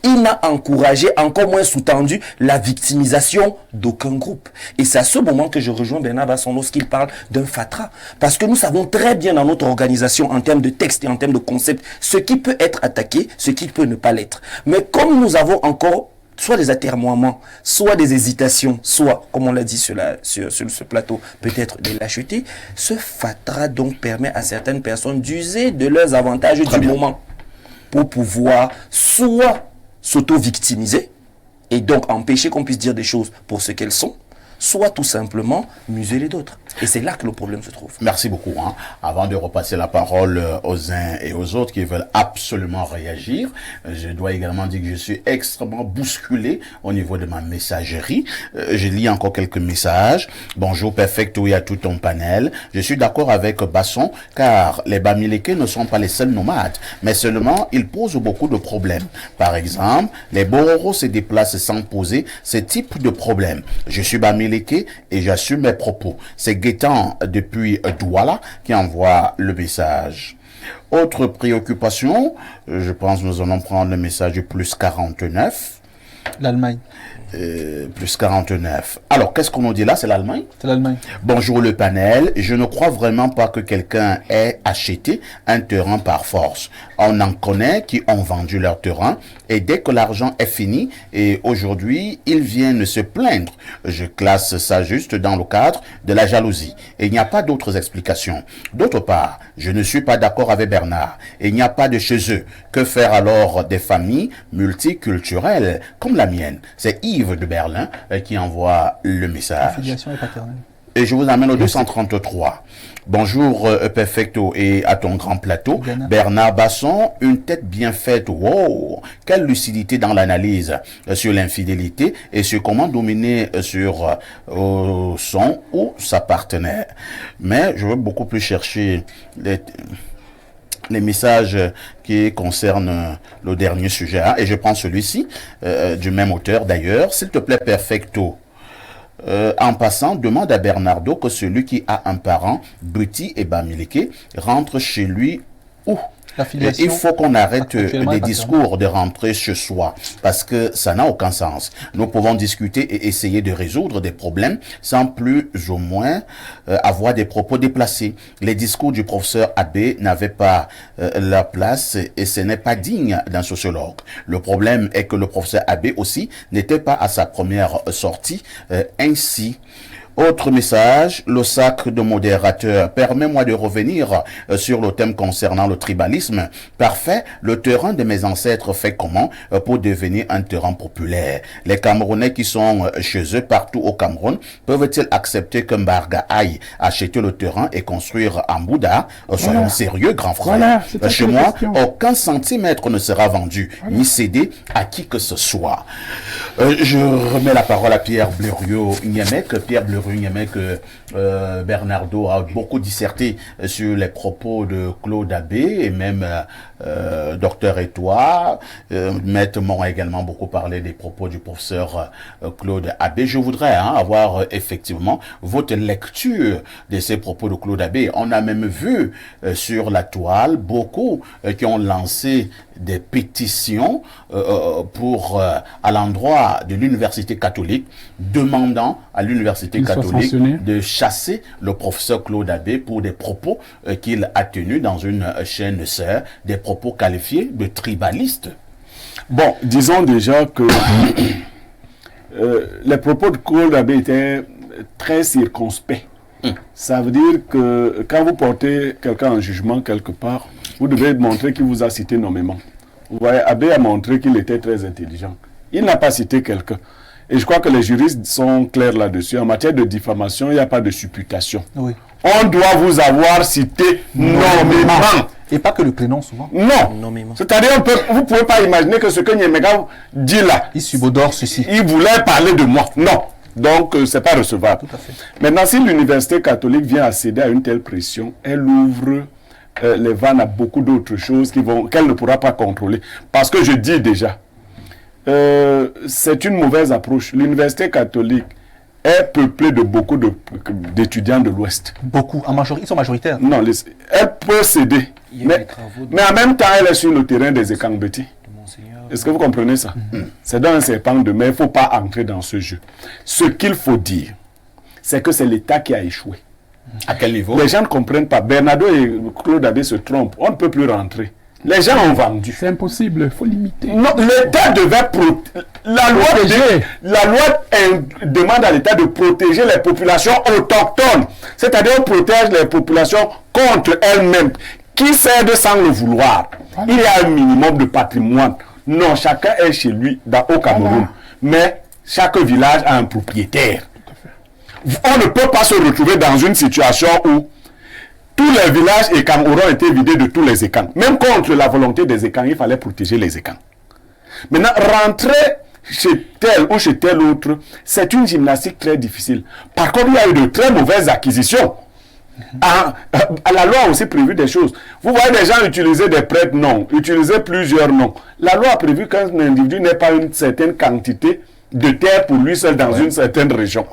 Il n'a encouragé, encore moins sous-tendu, la victimisation d'aucun groupe. Et c'est à ce moment que je rejoins Bernard Basson lorsqu'il parle d'un fatras. Parce que nous savons très bien dans notre organisation, en termes de texte et en termes de concept, ce qui peut être attaqué, ce qui peut ne pas l'être. Mais comme nous avons encore soit des atermoiements, soit des hésitations, soit, comme on l'a dit sur ce plateau, peut-être des lâchetés, ce fatras donc permet à certaines personnes d'user de leurs avantages du moment pour pouvoir soit s'auto-victimiser et donc empêcher qu'on puisse dire des choses pour ce qu'elles sont, soit tout simplement museler d'autres. Et c'est là que le problème se trouve. Merci beaucoup. Avant de repasser la parole aux uns et aux autres qui veulent absolument réagir, je dois également dire que je suis extrêmement bousculé au niveau de ma messagerie. Je lis encore quelques messages. Bonjour Perfecto et à tout ton panel. Je suis d'accord avec Basson car les Bamileke ne sont pas les seuls nomades, mais seulement ils posent beaucoup de problèmes. Par exemple, les Bororo se déplacent sans poser ce type de problème. Je suis Bamileke et j'assume mes propos. C'est Gaétan depuis Douala qui envoie le message. Autre préoccupation, je pense que nous allons prendre le message du plus 49. L'Allemagne. Plus 49. Alors, qu'est-ce qu'on nous dit là? C'est l'Allemagne? C'est l'Allemagne. Bonjour le panel. Je ne crois vraiment pas que quelqu'un ait acheté un terrain par force. On en connaît qui ont vendu leur terrain et dès que l'argent est fini et aujourd'hui, ils viennent se plaindre. Je classe ça juste dans le cadre de la jalousie. Et il n'y a pas d'autres explications. D'autre part, je ne suis pas d'accord avec Bernard. Il n'y a pas de chez eux. Que faire alors des familles multiculturelles comme la mienne? C'est Yves de Berlin qui envoie le message. Affiliation est paternelle. Et je vous amène au 233. Bonjour Perfecto et à ton grand plateau. Bernard Basson, une tête bien faite. Wow! Quelle lucidité dans l'analyse sur l'infidélité et sur comment dominer sur son ou sa partenaire. Mais je veux beaucoup plus chercher les messages qui concernent le dernier sujet. Et je prends celui-ci, du même auteur d'ailleurs. S'il te plaît, Perfecto. En passant, demande à Bernardo que celui qui a un parent, Buti et Bamileke, rentre chez lui où La filiation, il faut qu'on arrête actuellement, les est pas discours de rentrer chez soi, parce que ça n'a aucun sens. Nous pouvons discuter et essayer de résoudre des problèmes sans plus ou moins avoir des propos déplacés. Les discours du professeur Abbé n'avaient pas leur place et ce n'est pas digne d'un sociologue. Le problème est que le professeur Abbé aussi n'était pas à sa première sortie ainsi. Autre message, le sac de modérateur. Permets-moi de revenir sur le thème concernant le tribalisme. Parfait, le terrain de mes ancêtres fait comment pour devenir un terrain populaire? Les Camerounais qui sont chez eux partout au Cameroun peuvent-ils accepter que Mbarga aille acheter le terrain et construire en Bouddha? Soyons sérieux, grand frère. Voilà, Chez moi, aucun centimètre ne sera vendu, ni cédé à qui que ce soit. Je remets la parole à Pierre Blériot-Niémec. Pierre Blériot-Niémec, Bernardo a beaucoup disserté sur les propos de Claude Abbé et même Docteur Etoile. Maître Mon a également beaucoup parlé des propos du professeur Claude Abbé. Je voudrais avoir effectivement votre lecture de ces propos de Claude Abbé. On a même vu sur la toile beaucoup qui ont lancé des pétitions à l'endroit de l'université catholique, demandant à l'université catholique de chasser le professeur Claude Abbé pour des propos qu'il a tenus dans une chaîne sœur, des propos qualifiés de tribalistes. Bon, disons déjà que les propos de Claude Abbé étaient très circonspects. Ça veut dire que quand vous portez quelqu'un en jugement quelque part, vous devez montrer qu'il vous a cité nommément. Vous voyez, Abbé a montré qu'il était très intelligent. Il n'a pas cité quelqu'un. Et je crois que les juristes sont clairs là-dessus. En matière de diffamation, il n'y a pas de supputation. Oui. On doit vous avoir cité nommément. Et pas que le prénom, souvent. Non. Nommément. C'est-à-dire, vous ne pouvez pas imaginer que ce que Niémega dit là, Il subodore ceci. il voulait parler de moi. Non. Donc, ce n'est pas recevable. Tout à fait. Maintenant, si l'université catholique vient à céder à une telle pression, elle ouvre les vannes à beaucoup d'autres choses qu'elle ne pourra pas contrôler. Parce que je dis déjà, c'est une mauvaise approche. L'université catholique est peuplée de beaucoup d'étudiants de l'Ouest. Beaucoup. Ils sont majoritaires. Non, elle peut céder. Il y a Mais des travaux mais en même temps, elle est sur le terrain des Ekambeti. de Monseigneur. Est-ce que vous comprenez ça? C'est dans un serpent de mer, il ne faut pas entrer dans ce jeu. Ce qu'il faut dire, c'est que c'est l'État qui a échoué. À quel niveau? Les gens ne comprennent pas. Bernardo et Claude Abbé se trompent. On ne peut plus rentrer. Les gens ont vendu. C'est impossible, il faut limiter. Non, l'État devait protéger. La loi demande à l'État de protéger les populations autochtones. C'est-à-dire on protège les populations contre elles-mêmes, qui cèdent sans le vouloir. Il y a un minimum de patrimoine. Non, chacun est chez lui au Cameroun. Mais chaque village a un propriétaire. On ne peut pas se retrouver dans une situation où tous les villages écans auront été vidés de tous les écans. Même contre la volonté des écans, il fallait protéger les écans. Maintenant, rentrer chez tel ou chez tel autre, c'est une gymnastique très difficile. Par contre, il y a eu de très mauvaises acquisitions. La loi a aussi prévu des choses. Vous voyez des gens utiliser des prêtres noms, utiliser plusieurs noms. La loi a prévu qu'un individu n'ait pas une certaine quantité de terre pour lui seul dans une certaine région.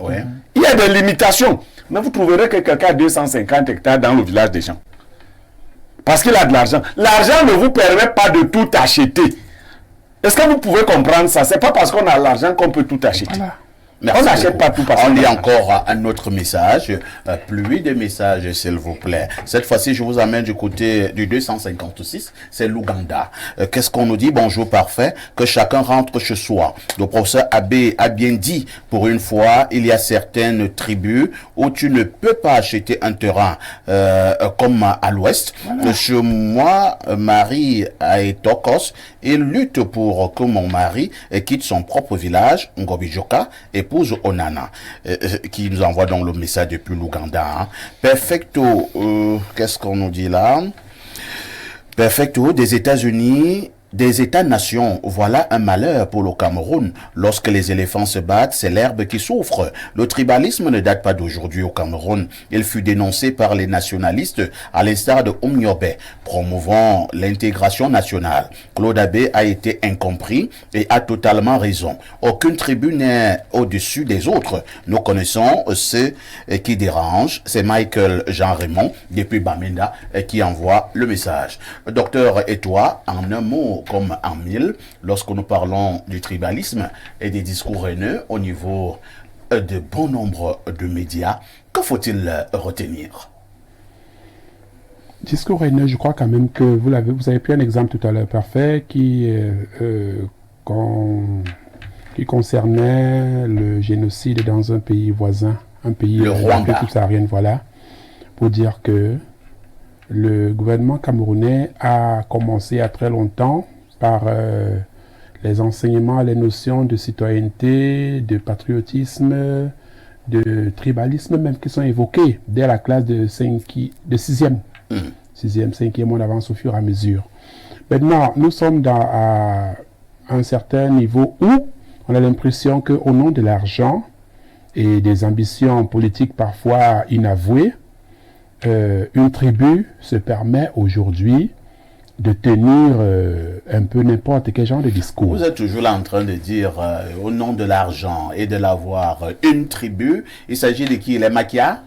Il y a des limitations. Mais vous trouverez que quelqu'un a 250 hectares dans le village des gens. Parce qu'il a de l'argent. L'argent ne vous permet pas de tout acheter. Est-ce que vous pouvez comprendre ça? C'est pas parce qu'on a l'argent qu'on peut tout acheter. Voilà. Merci on n'achète beaucoup. pas tout parce On qu'on lit a encore un autre message, pluie de messages s'il vous plaît. Cette fois-ci, je vous amène du côté du 256, c'est l'Ouganda. Qu'est-ce qu'on nous dit? Bonjour, parfait, que chacun rentre chez soi. Le professeur Abbé a bien dit, pour une fois, il y a certaines tribus où tu ne peux pas acheter un terrain comme à l'ouest. Voilà. Chez moi, Marie Aetokos, il lutte pour que mon mari quitte son propre village, Ngobijoka, épouse Onana, qui nous envoie donc le message depuis l'Ouganda. Perfecto, qu'est-ce qu'on nous dit là? Perfecto, des États-Unis, des États-nations, voilà un malheur pour le Cameroun. Lorsque les éléphants se battent, c'est l'herbe qui souffre. Le tribalisme ne date pas d'aujourd'hui au Cameroun. Il fut dénoncé par les nationalistes à l'instar de Oumniobe, promouvant l'intégration nationale. Claude Abbé a été incompris et a totalement raison. Aucune tribu n'est au-dessus des autres. Nous connaissons ceux qui dérangent. C'est Michael Jean-Raymond, depuis Bamenda, qui envoie le message. Docteur, et toi, en un mot comme en mille, lorsque nous parlons du tribalisme et des discours haineux au niveau de bon nombre de médias, que faut-il retenir? Discours haineux, je crois quand même que vous avez pris un exemple tout à l'heure parfait qui concernait le génocide dans un pays voisin, un pays subsaharienne, voilà, pour dire que le gouvernement camerounais a commencé à très longtemps par les enseignements, les notions de citoyenneté, de patriotisme, de tribalisme même qui sont évoqués dès la classe de 6e. 6e, 5e, on avance au fur et à mesure. Maintenant, nous sommes à un certain niveau où on a l'impression qu'au nom de l'argent et des ambitions politiques parfois inavouées, une tribu se permet aujourd'hui de tenir un peu n'importe quel genre de discours. Vous êtes toujours là en train de dire au nom de l'argent et de l'avoir une tribu. Il s'agit de qui? Les Makia?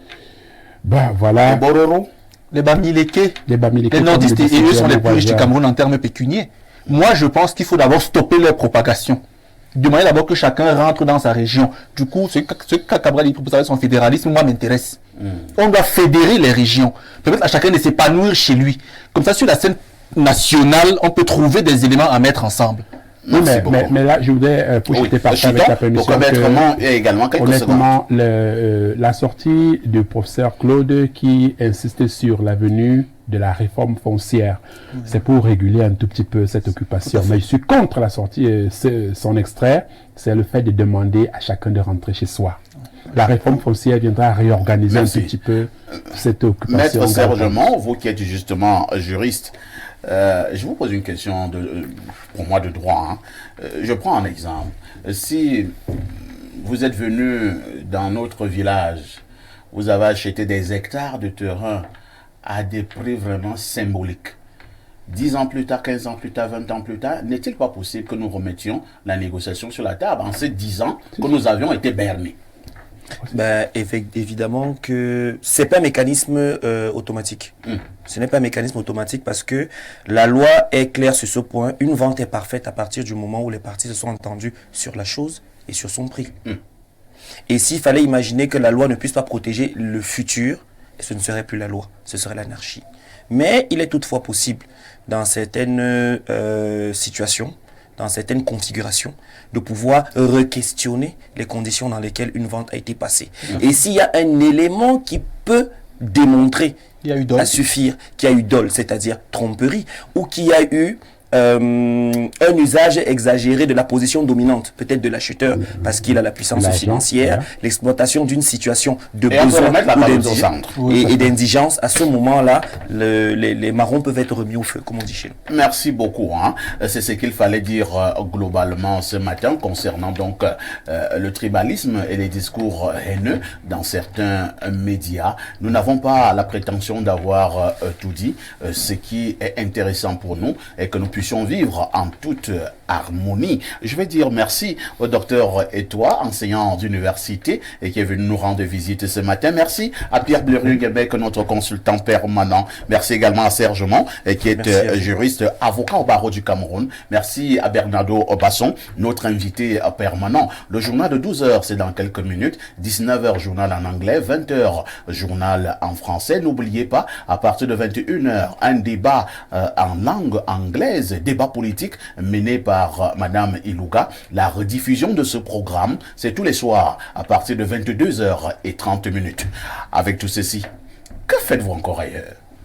Ben voilà. Les Bororo? Les Bamileke, les nordistes, et eux sont les plus riches du Cameroun en termes pécuniers. Moi, je pense qu'il faut d'abord stopper leur propagation. Demander d'abord que chacun rentre dans sa région. Du coup, ce que Cabral dit pour son fédéralisme, moi, m'intéresse. On doit fédérer les régions. Permettre à chacun de s'épanouir chez lui. Comme ça, sur la scène nationale, on peut trouver des éléments à mettre ensemble. Oui, mais là, je voudrais jeter par ça avec la permission honnêtement, la sortie du professeur Claude qui insistait sur la venue de la réforme foncière, c'est pour réguler un tout petit peu cette occupation. Mais je suis contre la sortie, son extrait, c'est le fait de demander à chacun de rentrer chez soi. La réforme foncière viendra réorganiser un tout petit peu cette occupation. Maître Serge Mont, vous qui êtes justement juriste, je vous pose une question pour moi de droit. Je prends un exemple. Si vous êtes venu dans notre village, vous avez acheté des hectares de terrain à des prix vraiment symboliques. 10 ans plus tard, 15 ans plus tard, 20 ans plus tard, n'est-il pas possible que nous remettions la négociation sur la table en ces 10 ans que nous avions été bernés? Ben, évidemment que c'est pas un mécanisme automatique. Ce n'est pas un mécanisme automatique parce que la loi est claire sur ce point. Une vente est parfaite à partir du moment où les parties se sont entendues sur la chose et sur son prix. Et s'il fallait imaginer que la loi ne puisse pas protéger le futur, ce ne serait plus la loi, ce serait l'anarchie. Mais il est toutefois possible, dans certaines situations, dans certaines configurations, de pouvoir re-questionner les conditions dans lesquelles une vente a été passée. Et s'il y a un élément qui peut démontrer, à suffire, qu'il y a eu dol, c'est-à-dire tromperie, ou qu'il y a eu un usage exagéré de la position dominante, peut-être de l'acheteur, parce qu'il a la puissance financière, l'exploitation d'une situation de besoin et d'indigence, à ce moment-là, les marrons peuvent être remis au feu, comme on dit chez nous. Merci beaucoup. C'est ce qu'il fallait dire globalement ce matin concernant donc le tribalisme et les discours haineux dans certains médias. Nous n'avons pas la prétention d'avoir tout dit. Ce qui est intéressant pour nous est que nous puissions vivre en toute harmonie. Je vais dire merci au docteur Etoile, enseignant d'université et qui est venu nous rendre visite ce matin. Merci à Pierre Bleriou-Guébek, notre consultant permanent. Merci également à Serge Mont, qui est juriste, avocat au barreau du Cameroun. Merci à Bernardo Basson, notre invité permanent. Le journal de 12h, c'est dans quelques minutes. 19h, journal en anglais. 20h, journal en français. N'oubliez pas, à partir de 21h, un débat en langue anglaise, débat politique mené par Madame Ilouga. La rediffusion de ce programme, c'est tous les soirs à partir de 22h30. Avec tout ceci, que faites-vous encore ailleurs?